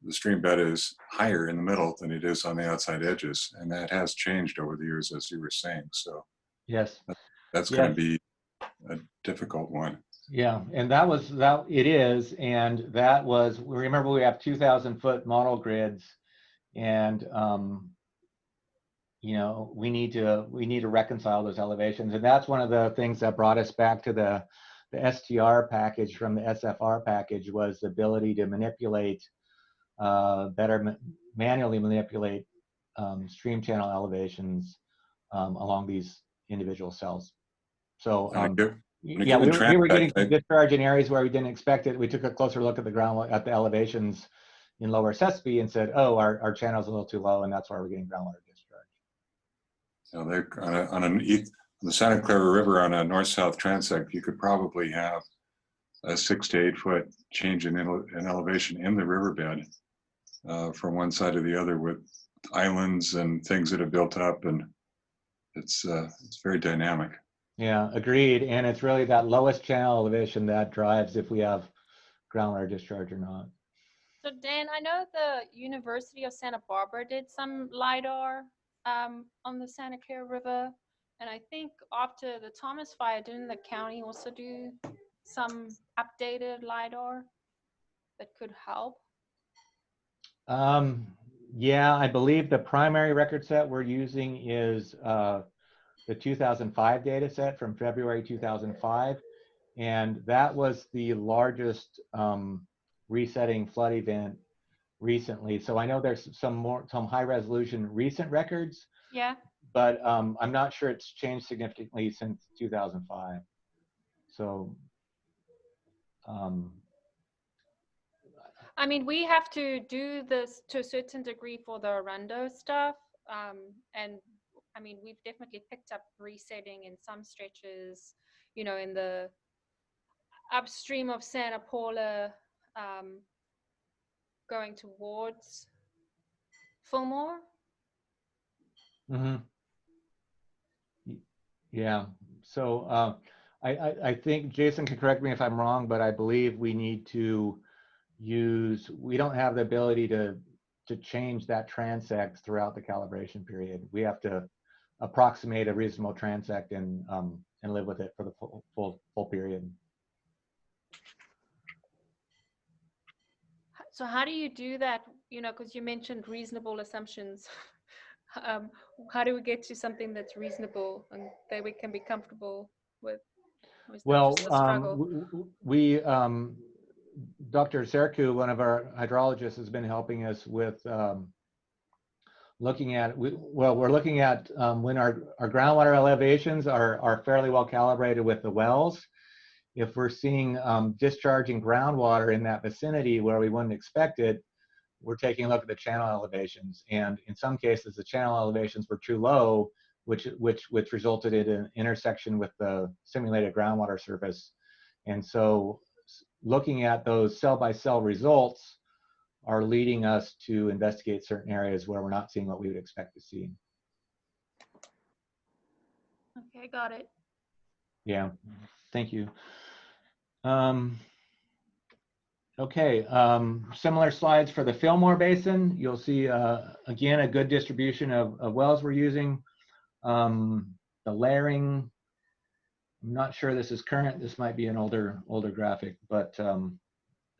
the stream bed is higher in the middle than it is on the outside edges. And that has changed over the years, as you were saying. So yes, that's going to be a difficult one. Yeah, and it is. And that was, remember, we have 2,000-foot model grids, and you know, we need to reconcile those elevations. And that's one of the things that brought us back to the STR package from the SFR package, was the ability to manipulate, manually manipulate stream channel elevations along these individual cells. So yeah, we were getting some discharge in areas where we didn't expect it. We took a closer look at the the elevations in lower Sespe and said, oh, our channel's a little too low, and that's why we're getting groundwater discharge. So they're on the Santa Clara River on a north-south transect, you could probably have a 6 to 8 foot change in elevation in the riverbed from one side to the other, with islands and things that have built up, and it's very dynamic. Yeah, agreed. And it's really that lowest channel elevation that drives if we have groundwater discharge or not. So Dan, I know the University of Santa Barbara did some LiDAR on the Santa Clara River, and I think after the Thomas fire, didn't the county also do some updated LiDAR that could help? Yeah, I believe the primary record set we're using is the 2005 data set from February 2005, and that was the largest resetting flood event recently. So I know there's some high resolution recent records. Yeah. But I'm not sure it's changed significantly since 2005. So. I mean, we have to do this to a certain degree for the Arundel stuff, and I mean, we've definitely picked up resetting in some stretches, you know, in the upstream of Santa Paula, going towards Fillmore. Mm-hmm. Yeah. So I think Jason can correct me if I'm wrong, but I believe we need to we don't have the ability to change that transect throughout the calibration period. We have to approximate a reasonable transect and live with it for the full period. So how do you do that? You know, because you mentioned reasonable assumptions. How do we get to something that's reasonable and that we can be comfortable with? Well, just a struggle? Dr. Serku, one of our hydrologists, has been helping us with looking at, we're looking at when our groundwater elevations are fairly well calibrated with the wells. If we're seeing discharging groundwater in that vicinity where we wouldn't expect it, we're taking a look at the channel elevations. And in some cases, the channel elevations were too low, which resulted in an intersection with the simulated groundwater surface. And so looking at those cell-by-cell results are leading us to investigate certain areas where we're not seeing what we would expect to see. Okay, got it. Yeah, thank you. Okay, similar slides for the Fillmore Basin. You'll see, again, a good distribution of wells we're using. The layering, I'm not sure this is current. This might be an older graphic, but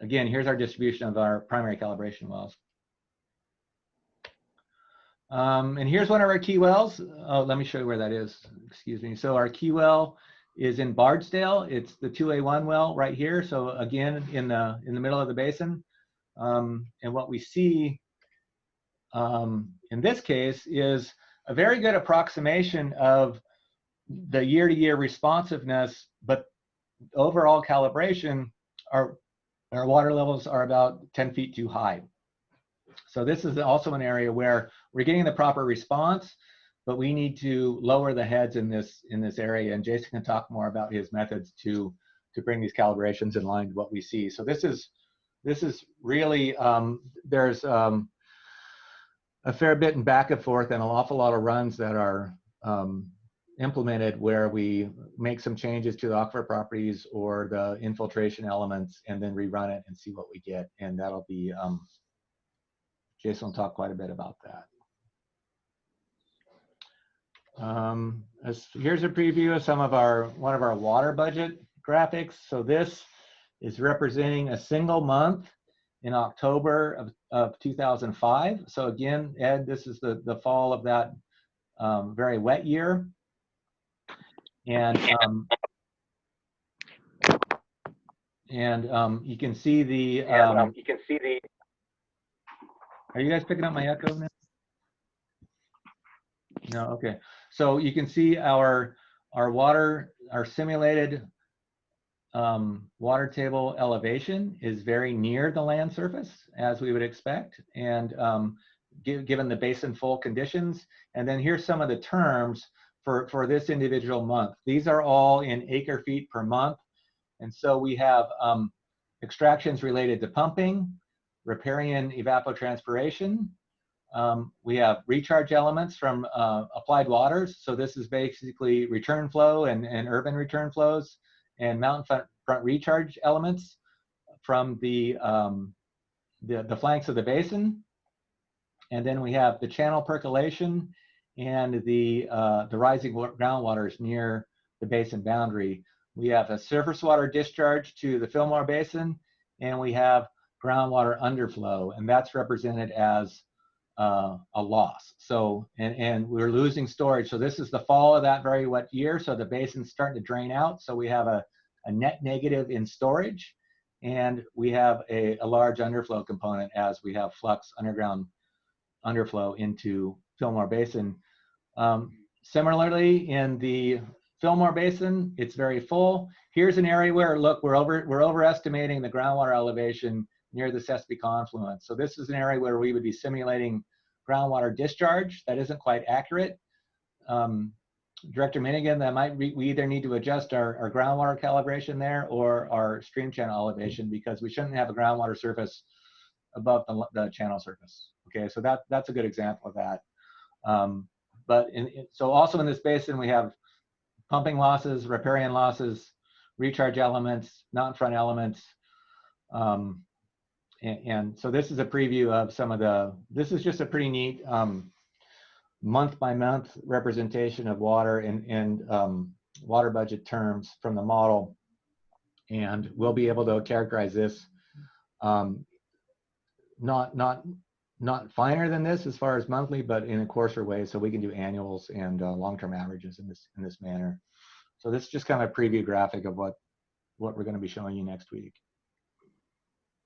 again, here's our distribution of our primary calibration wells. And here's one of our key wells. Oh, let me show you where that is. Excuse me. So our key well is in Bardesdale. It's the 2A1 well right here. So again, in the middle of the basin. And what we see in this case is a very good approximation of the year-to-year responsiveness, but overall calibration, our water levels are about 10 feet too high. So this is also an area where we're getting the proper response, but we need to lower the heads in this area. And Jason can talk more about his methods to bring these calibrations in line with what we see. So this is really, there's a fair bit in back and forth and an awful lot of runs that are implemented where we make some changes to the aquifer properties or the infiltration elements and then rerun it and see what we get. And that'll be, Jason will talk quite a bit about that. Here's a preview of one of our water budget graphics. So this is representing a single month in October of 2005. So again, Ed, this is the fall of that very wet year. And you can see the are you guys picking up my echo now? No, okay. So you can see our simulated water table elevation is very near the land surface, as we would expect, and given the basin full conditions. And then here's some of the terms for this individual month. These are all in acre feet per month. And so we have extractions related to pumping, riparian evapotranspiration. We have recharge elements from applied waters. So this is basically return flow and urban return flows, and mountain front recharge elements from the flanks of the basin. And then we have the channel percolation and the rising groundwaters near the basin boundary. We have a surface water discharge to the Fillmore Basin, and we have groundwater underflow, and that's represented as a loss. So, and we're losing storage. So this is the fall of that very wet year. So the basin's starting to drain out. So we have a net negative in storage, and we have a large underflow component as we have flux underground underflow into Fillmore Basin. Similarly, in the Fillmore Basin, it's very full. Here's an area where, look, we're overestimating the groundwater elevation near the Sespe confluence. So this is an area where we would be simulating groundwater discharge. That isn't quite accurate. Director Minigan, we either need to adjust our groundwater calibration there or our stream channel elevation, because we shouldn't have a groundwater surface above the channel surface. Okay, so that's a good example of that. So also in this basin, we have pumping losses, riparian losses, recharge elements, mountain front elements. And so this is a preview of some of this is just a pretty neat month by month representation of water and water budget terms from the model. And we'll be able to characterize this not finer than this as far as monthly, but in a coarser way, so we can do annuals and long-term averages in this manner. So this is just kind of a preview graphic of what we're going to be showing you next week.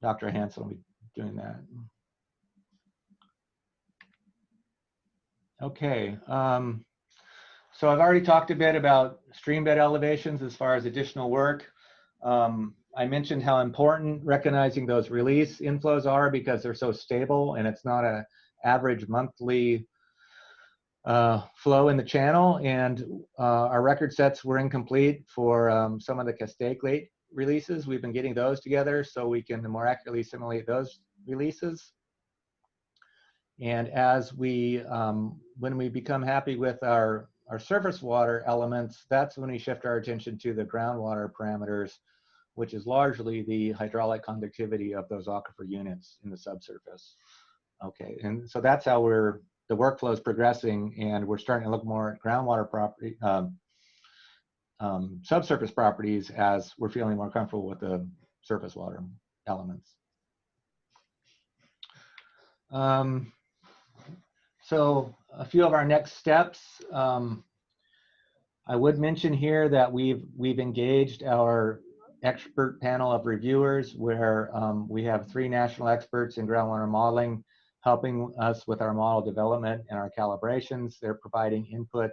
Dr. Hansen will be doing that. Okay, so I've already talked a bit about stream bed elevations as far as additional work. I mentioned how important recognizing those release inflows are because they're so stable and it's not an average monthly flow in the channel. And our record sets were incomplete for some of the Castaic lake releases. We've been getting those together so we can more accurately simulate those releases. And as we, when we become happy with our surface water elements, that's when we shift our attention to the groundwater parameters, which is largely the hydraulic conductivity of those aquifer units in the subsurface. Okay, and so that's how the workflow is progressing, and we're starting to look more at groundwater property, subsurface properties as we're feeling more comfortable with the surface water elements. So a few of our next steps. I would mention here that we've engaged our expert panel of reviewers where we have 3 national experts in groundwater modeling helping us with our model development and our calibrations. They're providing input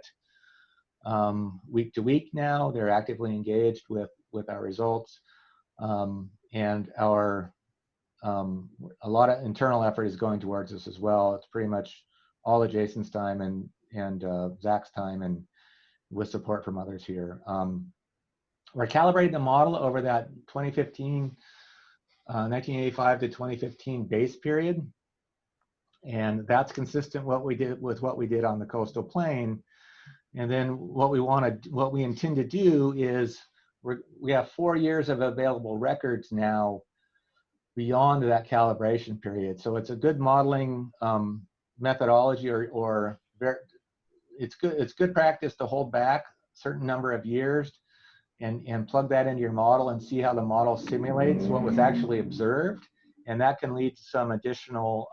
week to week now. They're actively engaged with our results. And our a lot of internal effort is going towards this as well. It's pretty much all of Jason's time and Zach's time, and with support from others here. We're calibrating the model over that 2015, 1985 to 2015 base period. And that's consistent with what we did on the coastal plain. And then what we intend to do is we have 4 years of available records now beyond that calibration period. So it's a good modeling methodology, or it's good practice to hold back a certain number of years and plug that into your model and see how the model simulates what was actually observed. And that can lead to some additional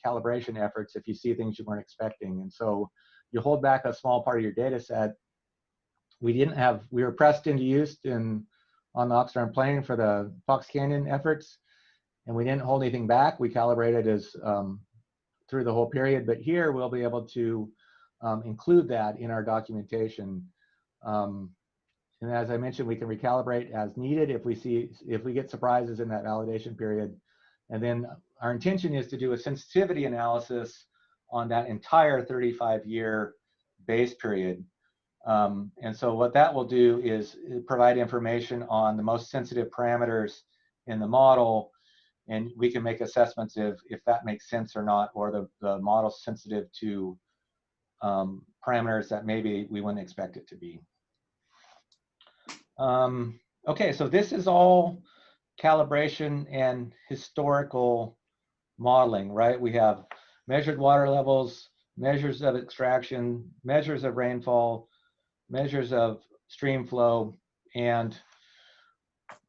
calibration efforts if you see things you weren't expecting. And so you hold back a small part of your data set. We were pressed into use on the Oxnard Plain for the Fox Canyon efforts, and we didn't hold anything back. We calibrated as through the whole period, but here we'll be able to include that in our documentation. And as I mentioned, we can recalibrate as needed if we get surprises in that validation period. And then our intention is to do a sensitivity analysis on that entire 35-year base period. And so what that will do is provide information on the most sensitive parameters in the model, and we can make assessments if that makes sense or not, or the model's sensitive to parameters that maybe we wouldn't expect it to be. Okay, so this is all calibration and historical modeling, right? We have measured water levels, measures of extraction, measures of rainfall, measures of stream flow, and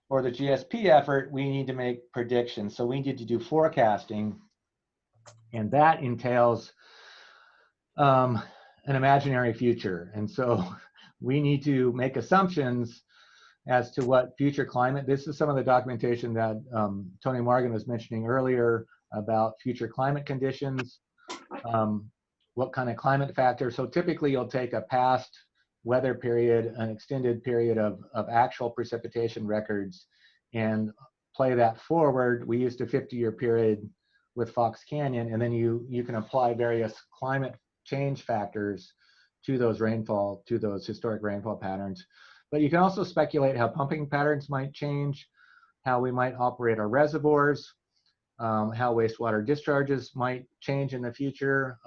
for the GSP effort, we need to make predictions. So we need to do forecasting, and that entails an imaginary future. And so we need to make assumptions as to what future climate. This is some of the documentation that Tony Morgan was mentioning earlier about future climate conditions, what kind of climate factors. So typically you'll take a past weather period, an extended period of actual precipitation records, and play that forward. We used a 50-year period with Fox Canyon, and then you can apply various climate change factors to those historic rainfall patterns. But you can also speculate how pumping patterns might change, how we might operate our reservoirs, how wastewater discharges might change in the future,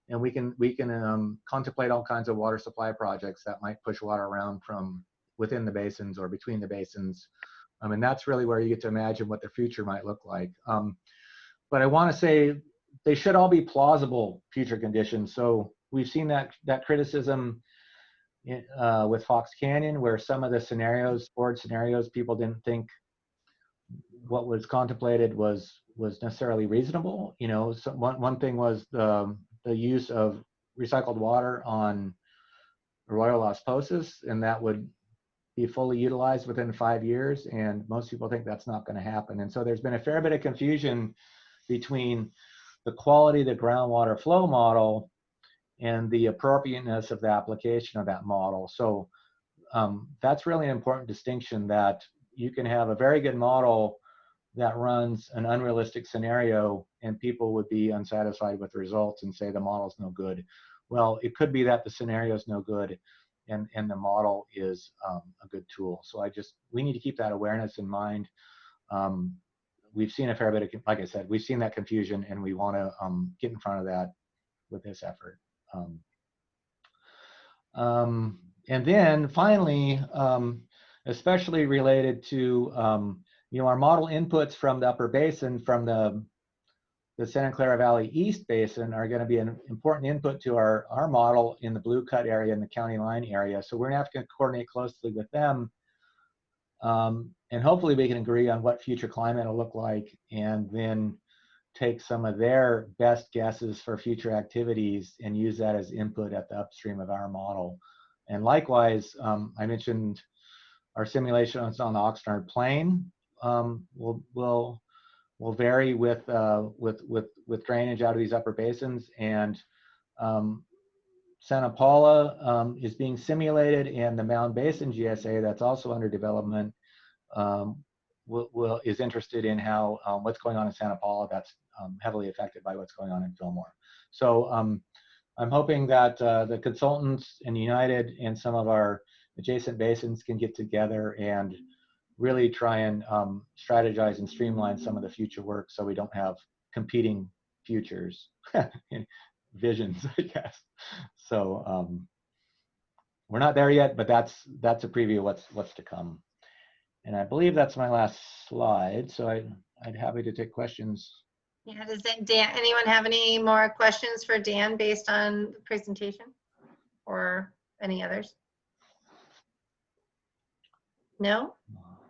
and we can contemplate all kinds of water supply projects that might push water around from within the basins or between the basins. And that's really where you get to imagine what the future might look like. But I want to say they should all be plausible future conditions. So we've seen that criticism with Fox Canyon, where some of the scenarios, board scenarios, people didn't think what was contemplated was necessarily reasonable. You know, so one thing was the use of recycled water on Arroyo Las Posas, and that would be fully utilized within 5 years, and most people think that's not going to happen. And so there's been a fair bit of confusion between the quality of the groundwater flow model and the appropriateness of the application of that model. So that's really an important distinction, that you can have a very good model that runs an unrealistic scenario and people would be unsatisfied with the results and say the model's no good. Well, it could be that the scenario is no good and the model is a good tool. So we need to keep that awareness in mind. We've seen a fair bit of, like I said, we've seen that confusion, and we want to get in front of that with this effort. And then finally, especially related to our model inputs from the upper basin, from the Santa Clara Valley East Basin, are going to be an important input to our model in the Blue Cut area and the county line area. So we're going to have to coordinate closely with them. And hopefully we can agree on what future climate will look like, and then take some of their best guesses for future activities and use that as input at the upstream of our model. And likewise, I mentioned our simulations on the Oxnard Plain will vary with drainage out of these upper basins, and Santa Paula is being simulated, and the Mound Basin GSA, that's also under development, is interested in how what's going on in Santa Paula that's heavily affected by what's going on in Fillmore. So I'm hoping that the consultants in United and some of our adjacent basins can get together and really try and strategize and streamline some of the future work, so we don't have competing futures, visions, I guess. So we're not there yet, but that's a preview of what's to come. And I believe that's my last slide, so I'd happy to take questions. Yeah, does anyone have any more questions for Dan based on the presentation, or any others? No?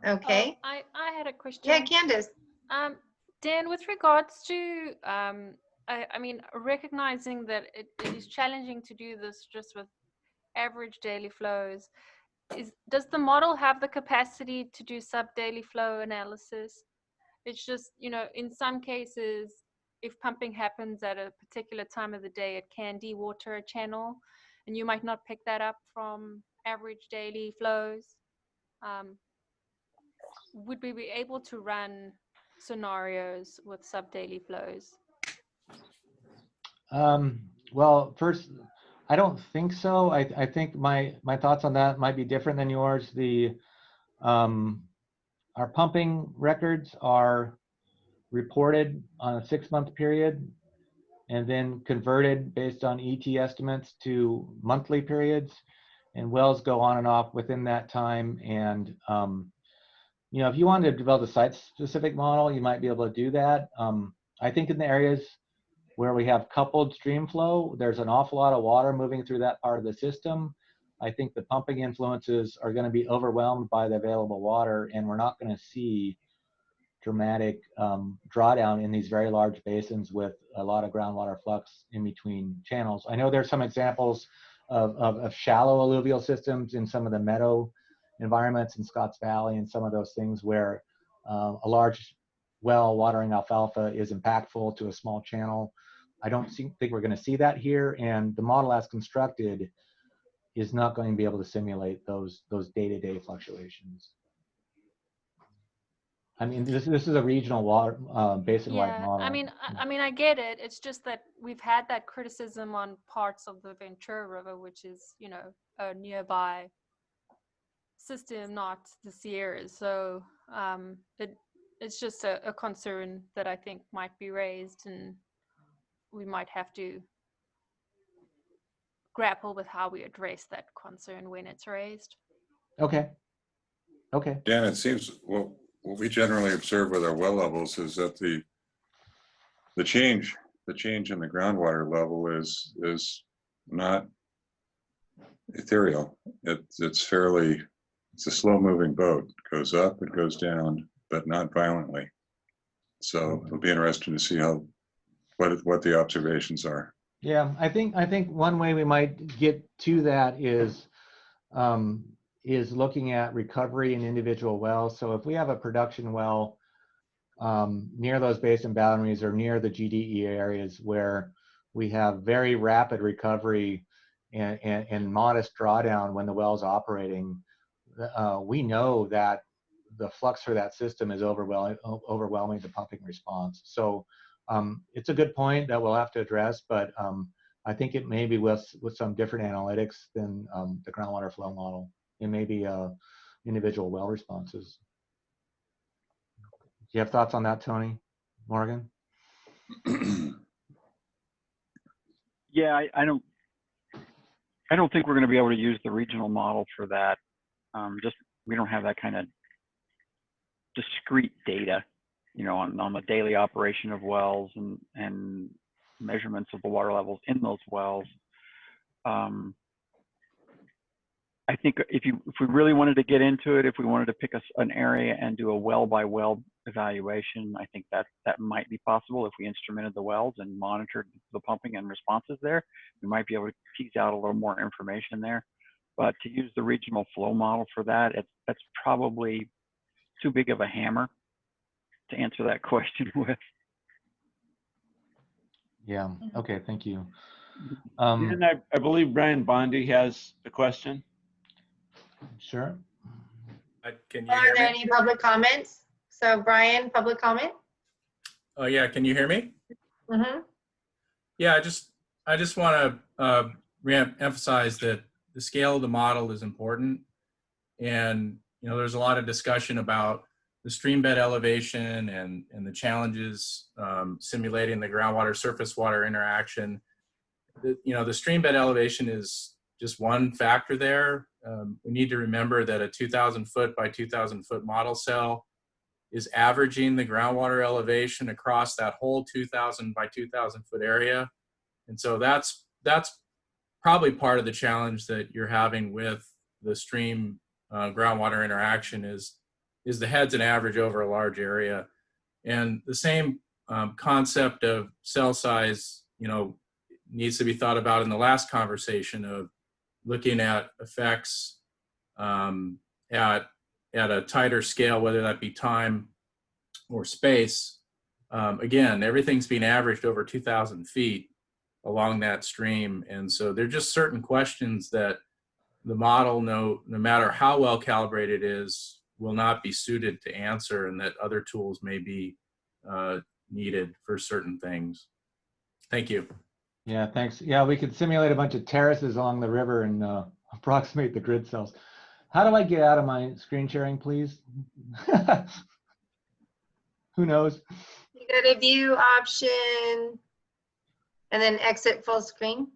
Okay. I had a question. Yeah, Candace. Dan, with regards to, I mean, recognizing that it is challenging to do this just with average daily flows, does the model have the capacity to do sub-daily flow analysis? It's just, in some cases, if pumping happens at a particular time of the day, it can dewater a channel, and you might not pick that up from average daily flows. Would we be able to run scenarios with sub-daily flows? Well, first, I don't think so. I think my thoughts on that might be different than yours. Our pumping records are reported on a 6-month period and then converted based on ET estimates to monthly periods, and wells go on and off within that time. And if you wanted to develop a site-specific model, you might be able to do that. I think in the areas where we have coupled stream flow, there's an awful lot of water moving through that part of the system. I think the pumping influences are going to be overwhelmed by the available water, and we're not going to see dramatic drawdown in these very large basins with a lot of groundwater flux in between channels. I know there's some examples of shallow alluvial systems in some of the meadow environments in Scotts Valley and some of those things where a large well watering alfalfa is impactful to a small channel. I don't think we're going to see that here, and the model as constructed is not going to be able to simulate those day-to-day fluctuations. I mean, this is a regional water basin-wide model. I mean, I get it. It's just that we've had that criticism on parts of the Ventura River, which is, a nearby system, not the Sierras. So it's just a concern that I think might be raised, and we might have to grapple with how we address that concern when it's raised. Okay. Okay. Dan, it seems what we generally observe with our well levels is that the change in the groundwater level is not ethereal. It's a slow moving boat. It goes up, it goes down, but not violently. So it'll be interesting to see what the observations are. Yeah, I think one way we might get to that is looking at recovery in individual wells. So if we have a production well near those basin boundaries or near the GDE areas where we have very rapid recovery and modest drawdown when the well's operating, we know that the flux for that system is overwhelming the pumping response. So it's a good point that we'll have to address, but I think it may be with some different analytics than the groundwater flow model. It may be individual well responses. Do you have thoughts on that, Tony, Morgan? Yeah, I don't think we're going to be able to use the regional model for that. We don't have that kind of discrete data, on the daily operation of wells and measurements of the water levels in those wells. I think if we really wanted to get into it, if we wanted to pick an area and do a well by well evaluation, I think that might be possible. If we instrumented the wells and monitored the pumping and responses there, we might be able to tease out a little more information there. But to use the regional flow model for that, that's probably too big of a hammer to answer that question with. Yeah. Okay. Thank you. And I believe Brian Bondi has a question. Sure. Are there any public comments? So Brian, public comment? Oh yeah, can you hear me? Mm-hmm. Yeah, I just want to re-emphasize that the scale of the model is important, and there's a lot of discussion about the stream bed elevation and the challenges simulating the groundwater surface water interaction. The stream bed elevation is just one factor there. We need to remember that a 2,000 foot by 2,000 foot model cell is averaging the groundwater elevation across that whole 2,000 by 2,000 foot area. And so that's probably part of the challenge that you're having with the stream groundwater interaction is the heads and average over a large area. And the same concept of cell size, needs to be thought about in the last conversation of looking at effects at a tighter scale, whether that be time or space. Again, everything's being averaged over 2,000 feet along that stream. And so there are just certain questions that the model, no matter how well calibrated it is, will not be suited to answer, and that other tools may be needed for certain things. Thank you. Yeah, thanks. Yeah, we could simulate a bunch of terraces along the river and approximate the grid cells. How do I get out of my screen sharing, please? Who knows? You go to view option and then exit full screen.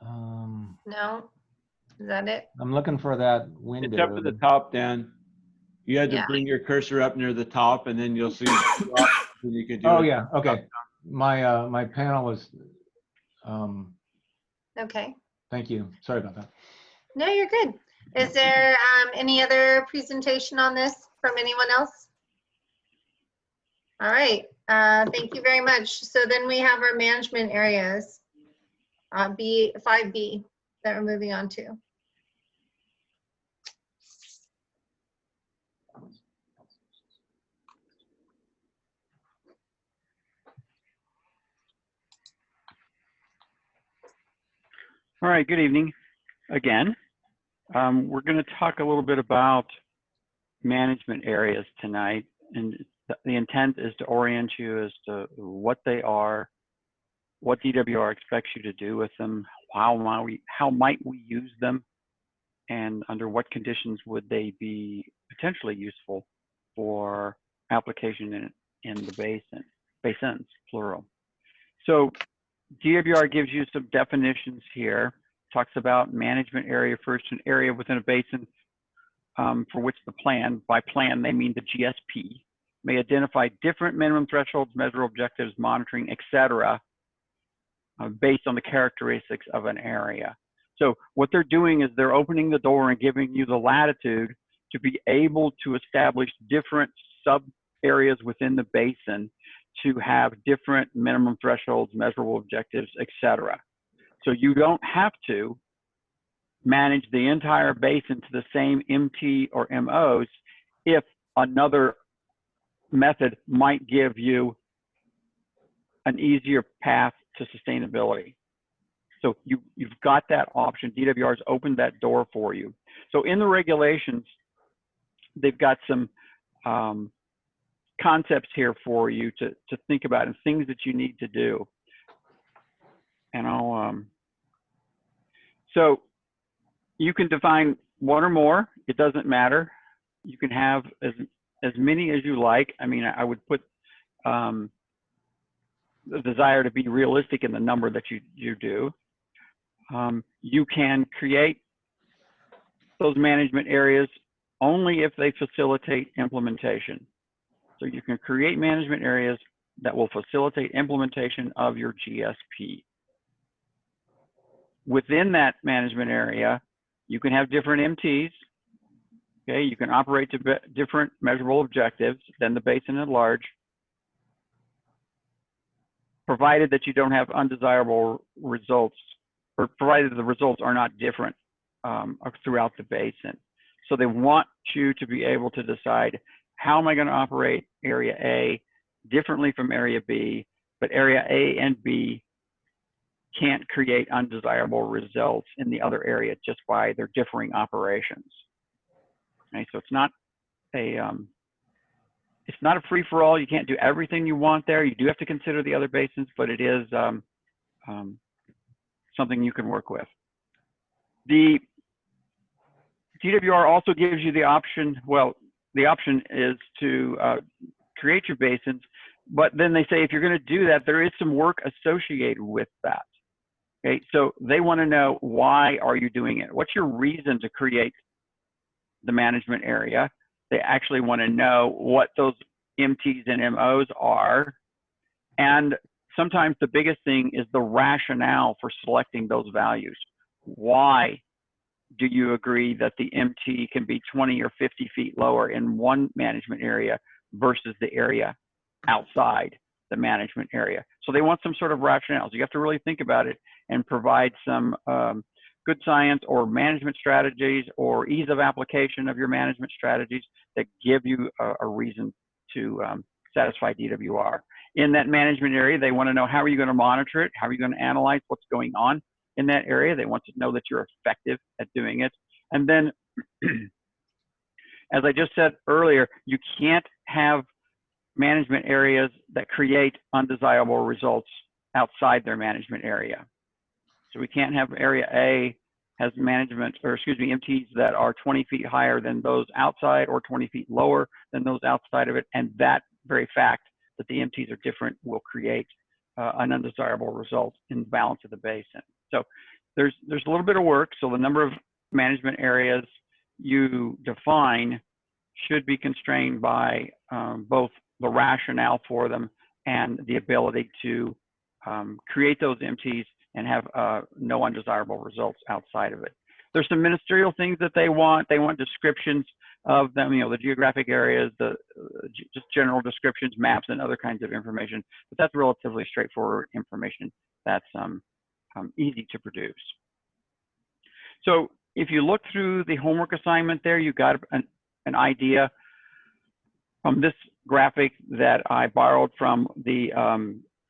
No, is that it? I'm looking for that window. It's up to the top, Dan. You had to bring your cursor up near the top, and then you'll see. You can do oh yeah, okay. My panel was. Okay. Thank you. Sorry about that. No, you're good. Is there any other presentation on this from anyone else? All right. Thank you very much. So then we have our management areas, 5B, that we're moving on to. All right, good evening again. We're going to talk a little bit about management areas tonight, and the intent is to orient you as to what they are, what DWR expects you to do with them, how might we use them, and under what conditions would they be potentially useful for application in the basins, plural. So DWR gives you some definitions here. Talks about management area first, an area within a basin for which the plan, by plan they mean the GSP, may identify different minimum thresholds, measurable objectives, monitoring, etc., based on the characteristics of an area. So what they're doing is they're opening the door and giving you the latitude to be able to establish different sub areas within the basin to have different minimum thresholds, measurable objectives, etc. So you don't have to manage the entire basin to the same MT or MOs if another method might give you an easier path to sustainability. So you've got that option. DWR's opened that door for you. So in the regulations, they've got some concepts here for you to think about and things that you need to do. And so you can define one or more. It doesn't matter. You can have as many as you like. I mean, I would put the desire to be realistic in the number that you do. You can create those management areas only if they facilitate implementation. So you can create management areas that will facilitate implementation of your GSP. Within that management area, you can have different MTs. Okay, you can operate to different measurable objectives than the basin at large, provided that you don't have undesirable results, or provided the results are not different throughout the basin. So they want you to be able to decide, how am I going to operate area A differently from area B, but area A and B can't create undesirable results in the other area just by their differing operations. Okay, so it's not a free-for-all. You can't do everything you want there. You do have to consider the other basins, but it is something you can work with. The DWR also gives you the option, well, the option is to create your basins, but then they say if you're going to do that, there is some work associated with that. Okay, so they want to know, why are you doing it? What's your reason to create the management area? They actually want to know what those MTs and MOs are. And sometimes the biggest thing is the rationale for selecting those values. Why do you agree that the MT can be 20 or 50 feet lower in one management area versus the area outside the management area? So they want some sort of rationale. So you have to really think about it and provide some good science or management strategies or ease of application of your management strategies that give you a reason to satisfy DWR. In that management area, they want to know, how are you going to monitor it? How are you going to analyze what's going on in that area? They want to know that you're effective at doing it. And then, as I just said earlier, you can't have management areas that create undesirable results outside their management area. So we can't have area A has management, or excuse me, MTs that are 20 feet higher than those outside or 20 feet lower than those outside of it. And that very fact that the MTs are different will create an undesirable result in the balance of the basin. So there's a little bit of work. So the number of management areas you define should be constrained by both the rationale for them and the ability to create those MTs and have no undesirable results outside of it. There's some ministerial things that they want. They want descriptions of them, you know, the geographic areas, just general descriptions, maps, and other kinds of information. But that's relatively straightforward information that's easy to produce. So if you look through the homework assignment there, you got an idea from this graphic that I borrowed from the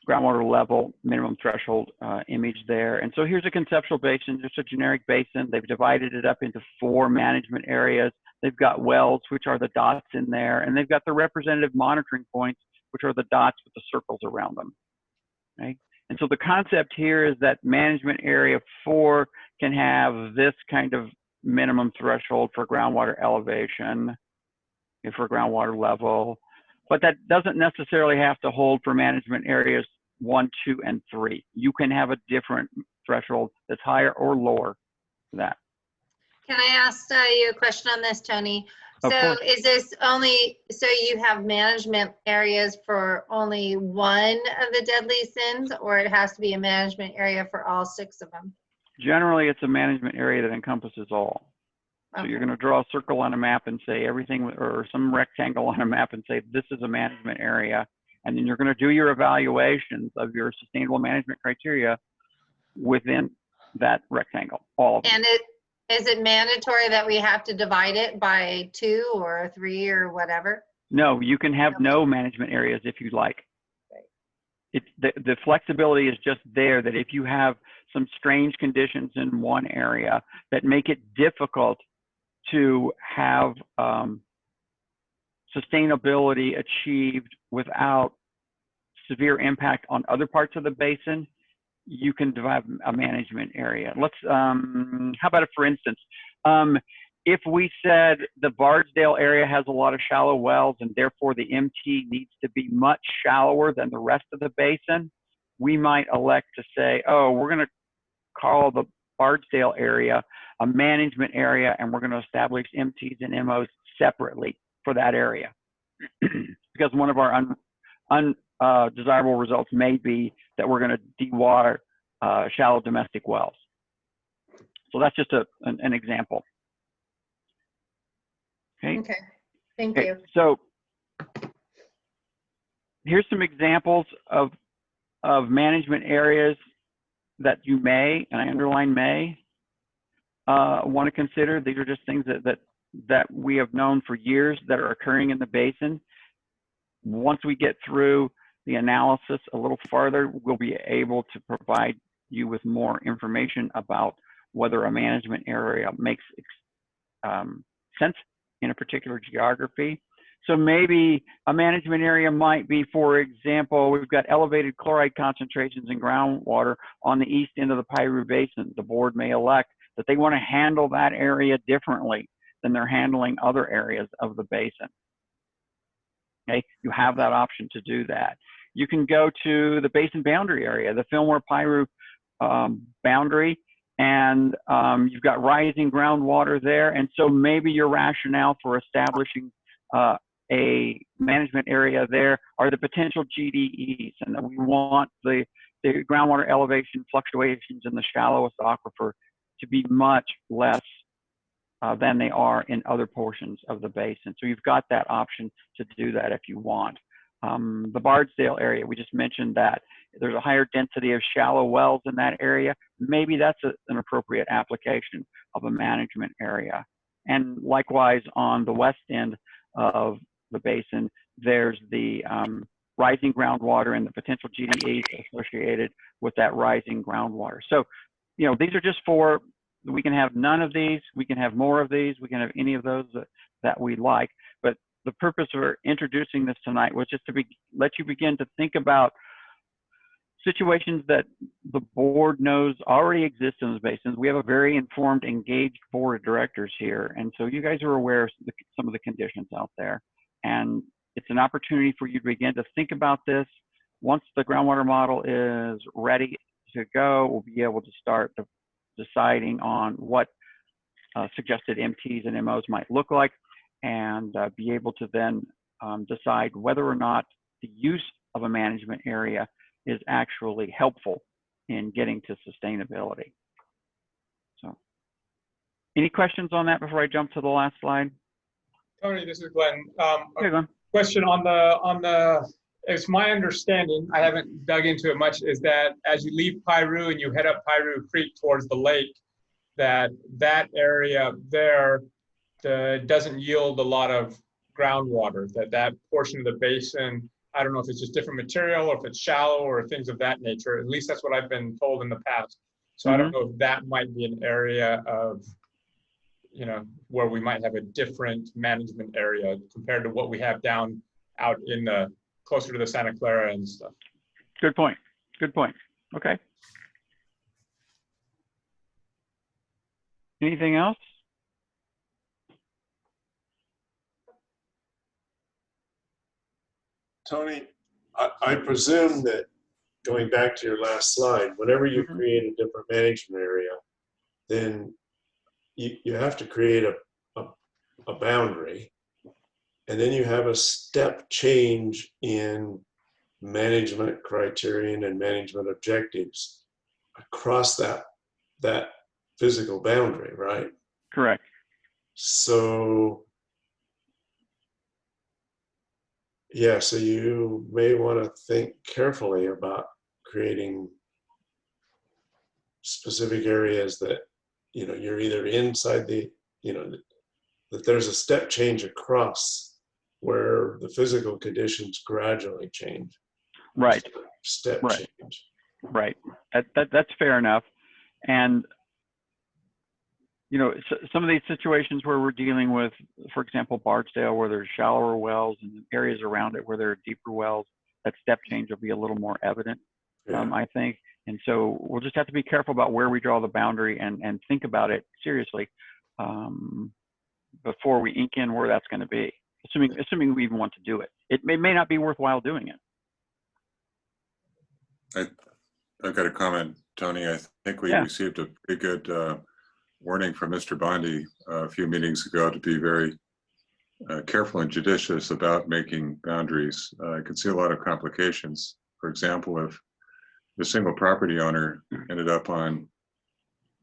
groundwater level minimum threshold image there. And so here's a conceptual basin, just a generic basin. They've divided it up into 4 management areas. They've got wells, which are the dots in there, and they've got the representative monitoring points, which are the dots with the circles around them. Okay? And so the concept here is that management area 4 can have this kind of minimum threshold for groundwater elevation, for groundwater level, but that doesn't necessarily have to hold for management areas 1, 2, and 3. You can have a different threshold that's higher or lower for that. Can I ask you a question on this, Tony? Of So course. is this only, so you have management areas for only one of the deadly sins, or it has to be a management area for all 6 of them? Generally, it's a management area that encompasses all. So Okay. you're going to draw a circle on a map and say everything, or some rectangle on a map and say this is a management area. And then you're going to do your evaluations of your sustainable management criteria within that rectangle, all of them. And is it mandatory that we have to divide it by 2 or 3 or whatever? No, you can have no management areas if you'd like. The flexibility is just there, that if you have some strange conditions in one area that make it difficult to have sustainability achieved without severe impact on other parts of the basin, you can divide a management area. Let's, how about it, for instance, if we said the Bardesdale area has a lot of shallow wells and therefore the MT needs to be much shallower than the rest of the basin, we might elect to say, oh, we're going to call the Bardesdale area a management area, and we're going to establish MTs and MOs separately for that area. Because one of our undesirable results may be that we're going to dewater shallow domestic wells. So that's just an example. Okay. Okay. Thank you. So here's some examples of management areas that you may, and I underline may, want to consider. These are just things that we have known for years that are occurring in the basin. Once we get through the analysis a little farther, we'll be able to provide you with more information about whether a management area makes sense in a particular geography. So maybe a management area might be, for example, we've got elevated chloride concentrations in groundwater on the east end of the Piru Basin. The board may elect that they want to handle that area differently than they're handling other areas of the basin. Okay, you have that option to do that. You can go to the basin boundary area, the Fillmore Piru boundary, and you've got rising groundwater there. And so maybe your rationale for establishing a management area there are the potential GDEs, and that we want the groundwater elevation fluctuations in the shallowest aquifer to be much less than they are in other portions of the basin. So you've got that option to do that if you want. The Bardesdale area, we just mentioned that there's a higher density of shallow wells in that area. Maybe that's an appropriate application of a management area. And likewise, on the west end of the basin, there's the rising groundwater and the potential GDEs associated with that rising groundwater. So, you know, these are just for, we can have none of these, we can have more of these, we can have any of those that we like. But the purpose of introducing this tonight was just to let you begin to think about situations that the board knows already exist in the basins. We have a very informed, engaged board of directors here. And so you guys are aware of some of the conditions out there. And it's an opportunity for you to begin to think about this. Once the groundwater model is ready to go, we'll be able to start deciding on what suggested MTs and MOs might look like, and be able to then decide whether or not the use of a management area is actually helpful in getting to sustainability. So, any questions on that before I jump to the last slide? Tony, this is Glenn. Okay, Glenn. Question on the, it's my understanding, I haven't dug into it much, is that as you leave Piru and you head up Piru Creek towards the lake, that area there doesn't yield a lot of groundwater, that portion of the basin, I don't know if it's just different material or if it's shallow or things of that nature. At least that's what I've been told in the past. So I don't know if that might be an area of, you know, where we might have a different management area compared to what we have down out in the closer to the Santa Clara and stuff. Good point. Good point. Okay. Anything else? Tony, I presume that going back to your last slide, whenever you Mhm. create a different management area, then you have to create a boundary, and then you have a step change in management criterion and management objectives across that physical boundary, right? Correct. So yeah, so you may want to think carefully about creating specific areas that, you know, you're either inside the, you know, that there's a step change across where the physical conditions gradually change. Right. Step Right. change. Right. That's fair enough. And, you know, some of these situations where we're dealing with, for example, Bardesdale, where there's shallower wells and areas around it where there are deeper wells, that step change will be a little more evident, Yeah. I think. And so we'll just have to be careful about where we draw the boundary and think about it seriously before we ink in where that's going to be, assuming we even want to do it. It may not be worthwhile doing it. I've got a comment, Tony. I think we received a pretty good warning from Mr. Bondi a few meetings ago to be very careful and judicious about making boundaries. I could see a lot of complications. For example, if the single property owner ended up on,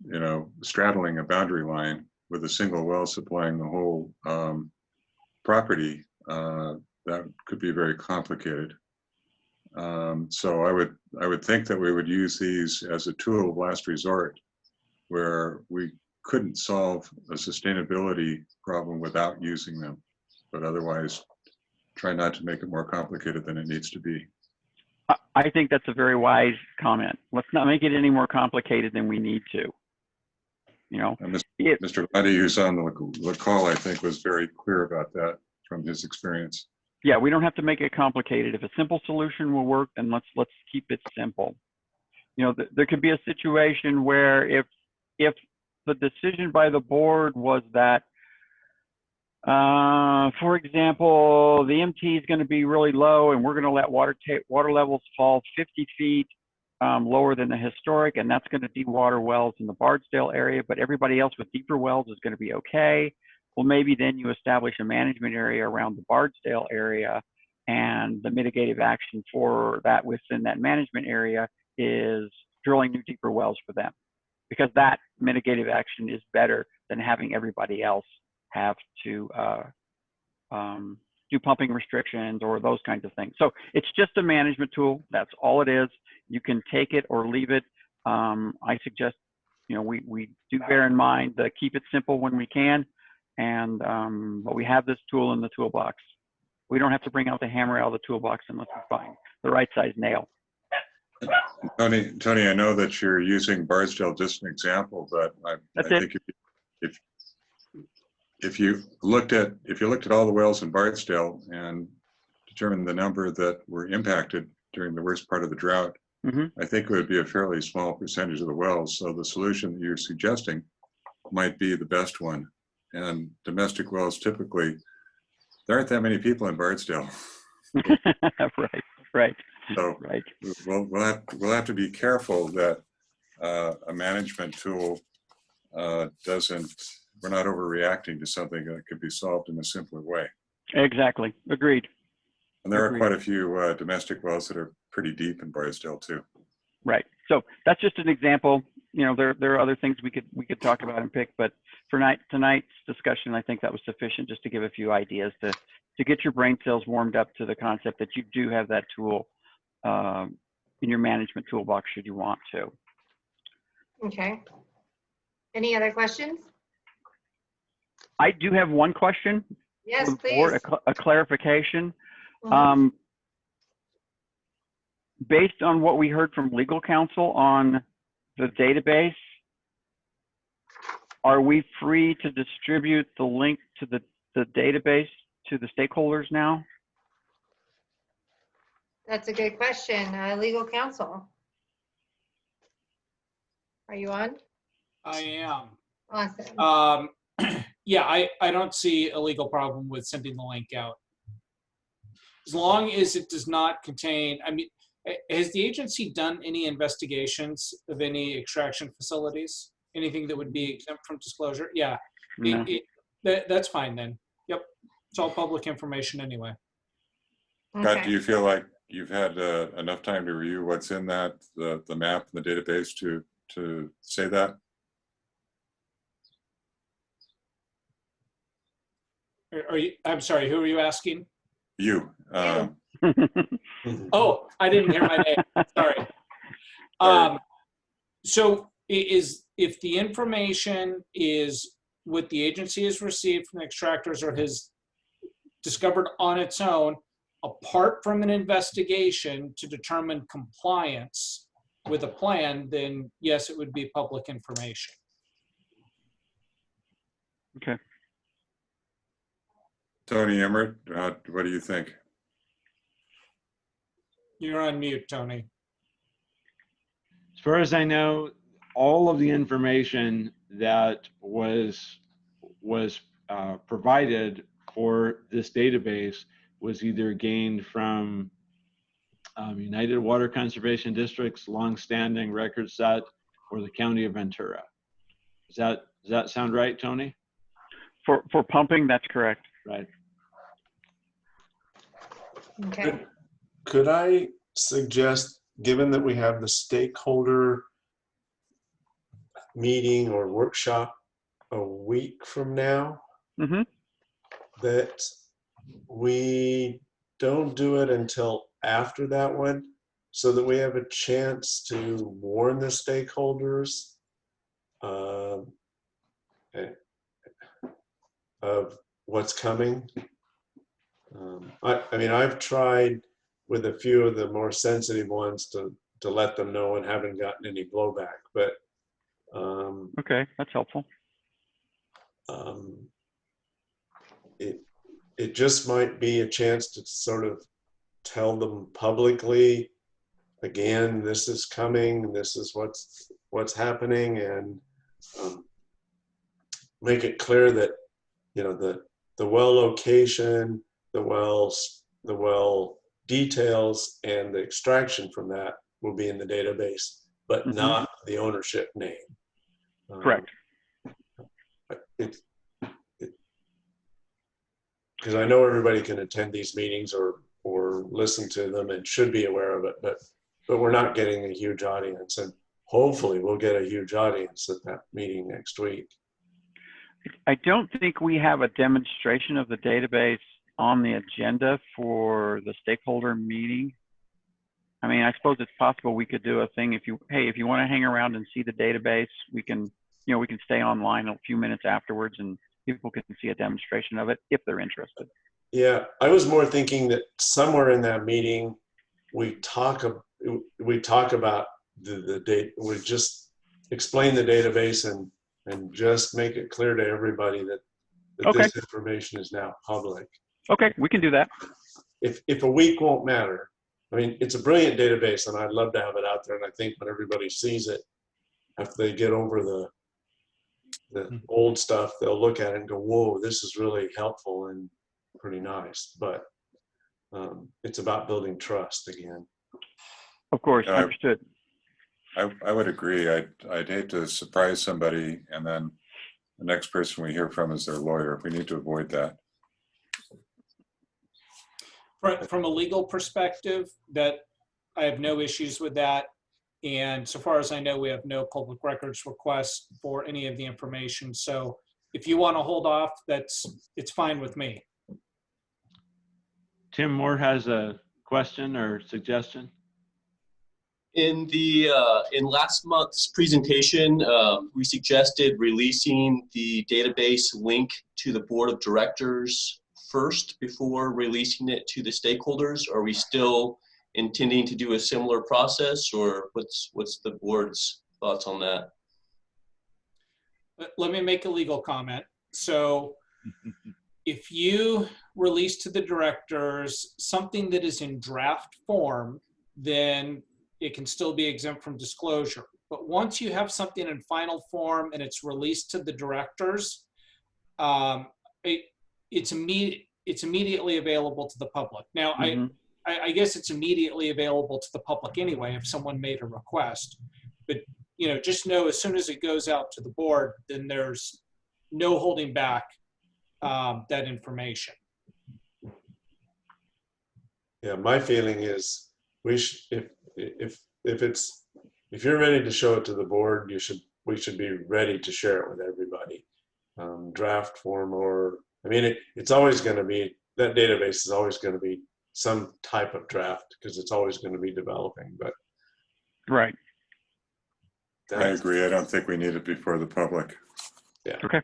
you know, straddling a boundary line with a single well supplying the whole property, that could be very complicated. So I would think that we would use these as a tool of last resort, where we couldn't solve a sustainability problem without using them, but otherwise try not to make it more complicated than it needs to be. I think that's a very wise comment. Let's not make it any more complicated than we need to. You know, Mr. Bondi, who's on the call, I think was very clear about that from his experience. Yeah, we don't have to make it complicated. If a simple solution will work, then let's keep it simple. You know, there could be a situation where if the decision by the board was that, for example, the MT is going to be really low, and we're going to let water levels fall 50 feet lower than the historic, and that's going to dewater wells in the Bardesdale area, but everybody else with deeper wells is going to be okay. Well, maybe then you establish a management area around the Bardesdale area, and the mitigative action for that within that management area is drilling new deeper wells for them, because that mitigative action is better than having everybody else have to do pumping restrictions or those kinds of things. So it's just a management tool. That's all it is. You can take it or leave it. I suggest, you know, we do bear in mind to keep it simple when we can. And but we have this tool in the toolbox. We don't have to bring out the hammer out of the toolbox unless we find the right size nail. Tony, I know that you're using Bardesdale just an example, but I think if you looked at all the wells in Bardesdale and determined the number that were impacted during the worst part of the drought, I think it would be a fairly small percentage of the wells. So the solution that you're suggesting might be the best one. And domestic wells, typically, there aren't that many people in Bardesdale. Right. So we'll have to be careful that a management tool we're not overreacting to something that could be solved in a simpler way. Exactly. Agreed. And there are quite a few domestic wells that are pretty deep in Bardesdale too. Right. So that's just an example. You know, there are other things we could talk about and pick, but for tonight's discussion, I think that was sufficient just to give a few ideas to get your brain cells warmed up to the concept that you do have that tool in your management toolbox should you want to. Okay. Any other questions? I do have one question. Yes, please. A clarification. Based on what we heard from legal counsel on the database, are we free to distribute the link to the database to the stakeholders now? That's a good question. Legal counsel. Are you on? I am. Awesome. Yeah, I don't see a legal problem with sending the link out. As long as it does not contain, I mean, Has the agency done any investigations of any extraction facilities? Anything that would be exempt from disclosure? Yeah, No. That's fine then. Yep, it's all public information anyway. Scott, do you feel like you've had enough time to review what's in that, the map and the database to say that? Are you, I'm sorry, who are you asking? You. Oh, I didn't hear my name. Sorry. So if the information is what the agency has received from the extractors or has discovered on its own, apart from an investigation to determine compliance with a plan, then yes, it would be public information. Okay. Tony Emmert, what do you think? You're on mute, Tony. As far as I know, all of the information that was provided for this database was either gained from United Water Conservation District's longstanding record set or the County of Ventura. Does that sound right, Tony? For pumping, that's correct. Right. Okay. Could I suggest, given that we have the stakeholder meeting or workshop a week from now, that we don't do it until after that one, so that we have a chance to warn the stakeholders of what's coming. I mean, I've tried with a few of the more sensitive ones to let them know and haven't gotten any blowback, but okay, that's helpful. It just might be a chance to sort of tell them publicly, again, this is coming, this is what's happening, and make it clear that, you know, the well location, the well details, and the extraction from that will be in the database, but not the ownership name. Correct. Because I know everybody can attend these meetings or listen to them and should be aware of it, but we're not getting a huge audience, and hopefully we'll get a huge audience at that meeting next week. I don't think we have a demonstration of the database on the agenda for the stakeholder meeting. I mean, I suppose it's possible we could do a thing if you want to hang around and see the database, we can stay online a few minutes afterwards and people can see a demonstration of it if they're interested. Yeah, I was more thinking that somewhere in that meeting, we talk about the date. We just explain the database and just make it clear to everybody that this information is now public. Okay, we can do that. If a week won't matter, I mean, it's a brilliant database and I'd love to have it out there. And I think when everybody sees it, after they get over the old stuff, they'll look at it and go, whoa, this is really helpful and pretty nice. But it's about building trust again. Of course, understood. I would agree. I'd hate to surprise somebody and then the next person we hear from is their lawyer. We need to avoid that. From a legal perspective, that I have no issues with that. And so far as I know, we have no public records requests for any of the information. So if you want to hold off, it's fine with me. Tim Moore has a question or suggestion. In last month's presentation, we suggested releasing the database link to the board of directors first before releasing it to the stakeholders. Are we still intending to do a similar process, or what's the board's thoughts on that? Let me make a legal comment. So if you release to the directors something that is in draft form, then it can still be exempt from disclosure. But once you have something in final form and it's released to the directors, it's immediately available to the public. Now, I guess it's immediately available to the public anyway if someone made a request. But, you know, just know as soon as it goes out to the board, then there's no holding back that information. Yeah, my feeling is we should, if you're ready to show it to the board, we should be ready to share it with everybody. Draft form, or I mean, it's always going to be, that database is always going to be some type of draft because it's always going to be developing. But right, I agree. I don't think we need it before the public. Yeah. Okay.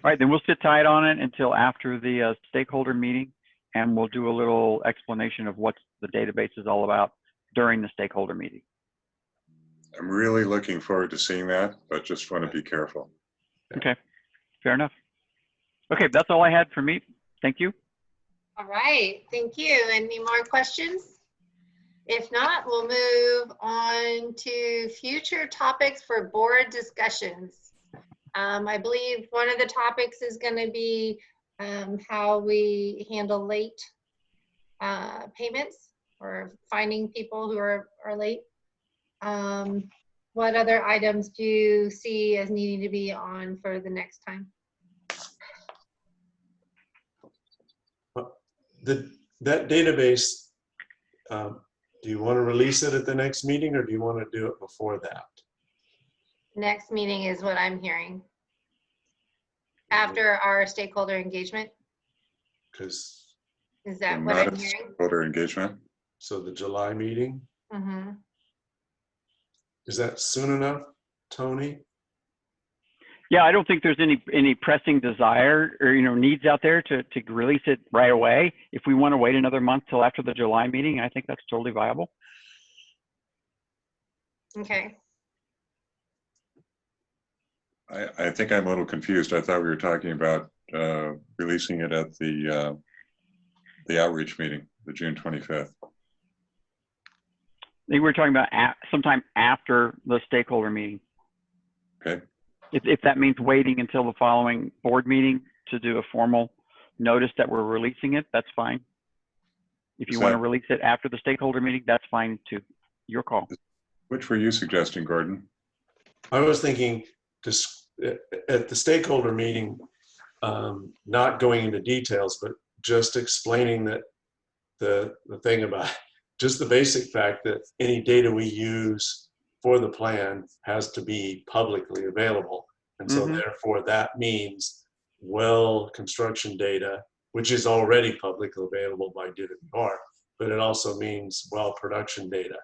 All right, then we'll sit tight on it until after the stakeholder meeting, and we'll do a little explanation of what the database is all about during the stakeholder meeting. I'm really looking forward to seeing that, but just want to be careful. Okay, fair enough. Okay, that's all I had for me. Thank you. All right, thank you. Any more questions? If not, we'll move on to future topics for board discussions. I believe one of the topics is going to be how we handle late payments or finding people who are late. What other items do you see as needing to be on for the next time? That database, do you want to release it at the next meeting, or do you want to do it before that? Next meeting is what I'm hearing. After our stakeholder engagement? Because is that what I'm hearing? Stakeholder engagement. So the July meeting? Mm-hmm. Is that soon enough, Tony? Yeah, I don't think there's any pressing desire or needs out there to release it right away. If we want to wait another month till after the July meeting, I think that's totally viable. Okay. I think I'm a little confused. I thought we were talking about releasing it at the outreach meeting, the June 25th. I think we're talking about sometime after the stakeholder meeting. Okay. If that means waiting until the following board meeting to do a formal notice that we're releasing it, that's fine. If you want to release it after the stakeholder meeting, that's fine too. Your call. Which were you suggesting, Gordon? I was thinking at the stakeholder meeting, not going into details, but just explaining that the thing about just the basic fact that any data we use for the plan has to be publicly available. And so therefore that means well construction data, which is already publicly available by DWR, but it also means well production data.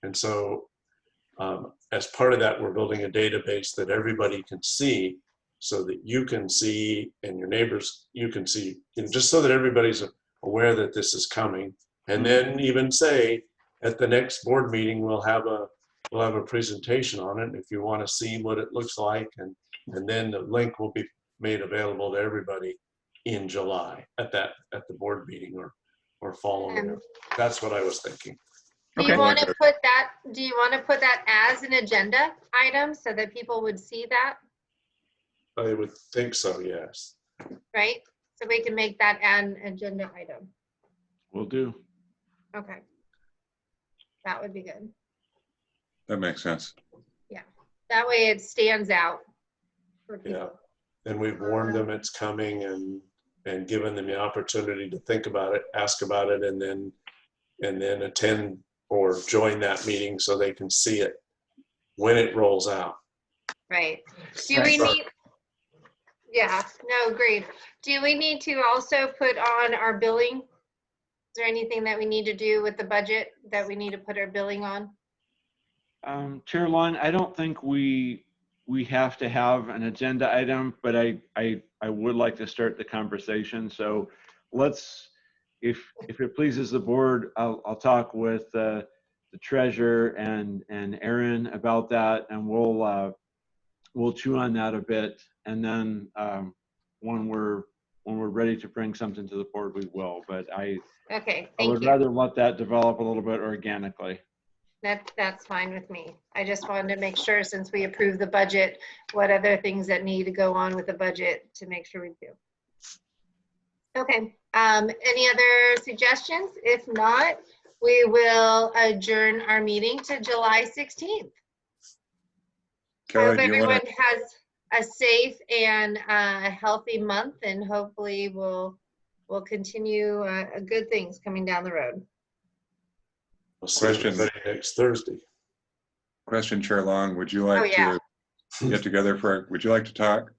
And so as part of that, we're building a database that everybody can see so that you can see and your neighbors, you can see, just so that everybody's aware that this is coming. And then even say at the next board meeting, we'll have a presentation on it if you want to see what it looks like, and then the link will be made available to everybody in July at the board meeting or following. That's what I was thinking. Do you want to put that? Do you want to put that as an agenda item so that people would see that? I would think so. Yes. Right. So we can make that an agenda item. Will do. Okay. That would be good. That makes sense. Yeah. That way it stands out for people. Yeah. And we've warned them it's coming and given them the opportunity to think about it, ask about it, and then attend or join that meeting so they can see it when it rolls out. Right. Do we need, yeah, no, agreed. Do we need to also put on our billing? Is there anything that we need to do with the budget that we need to put our billing on? Chair Lund, I don't think we have to have an agenda item, but I would like to start the conversation. So let's, if it pleases the board, I'll talk with the treasurer and Aaron about that, and we'll chew on that a bit. And then when we're ready to bring something to the board, we will. But I would rather let that develop a little bit organically. That's fine with me. I just wanted to make sure, since we approved the budget, what other things that need to go on with the budget to make sure we do. Okay, any other suggestions? If not, we will adjourn our meeting to July 16th. I Kelly, hope do you everyone want to? has a safe and healthy month, and hopefully we'll continue good things coming down the road. We'll see everybody next Thursday. Question, Chair Long, would you like yeah. to get together for, would you like to talk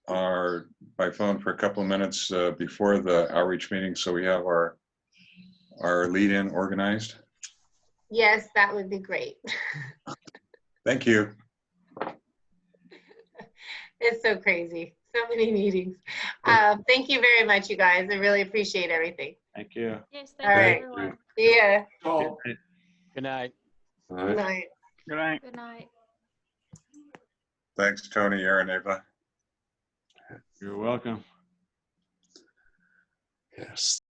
or by phone for a couple of minutes before the outreach meeting so we have our lead-in organized? Yes, that would be great. Thank you. It's so crazy. So many meetings. Thank you very much, you guys. I really appreciate everything. Thank you. Yes, All thank you, right. everyone. See ya. Good night. All Good right. night. Good night. Good night. Thanks, Tony, Aaron, Ava. You're welcome. Yes.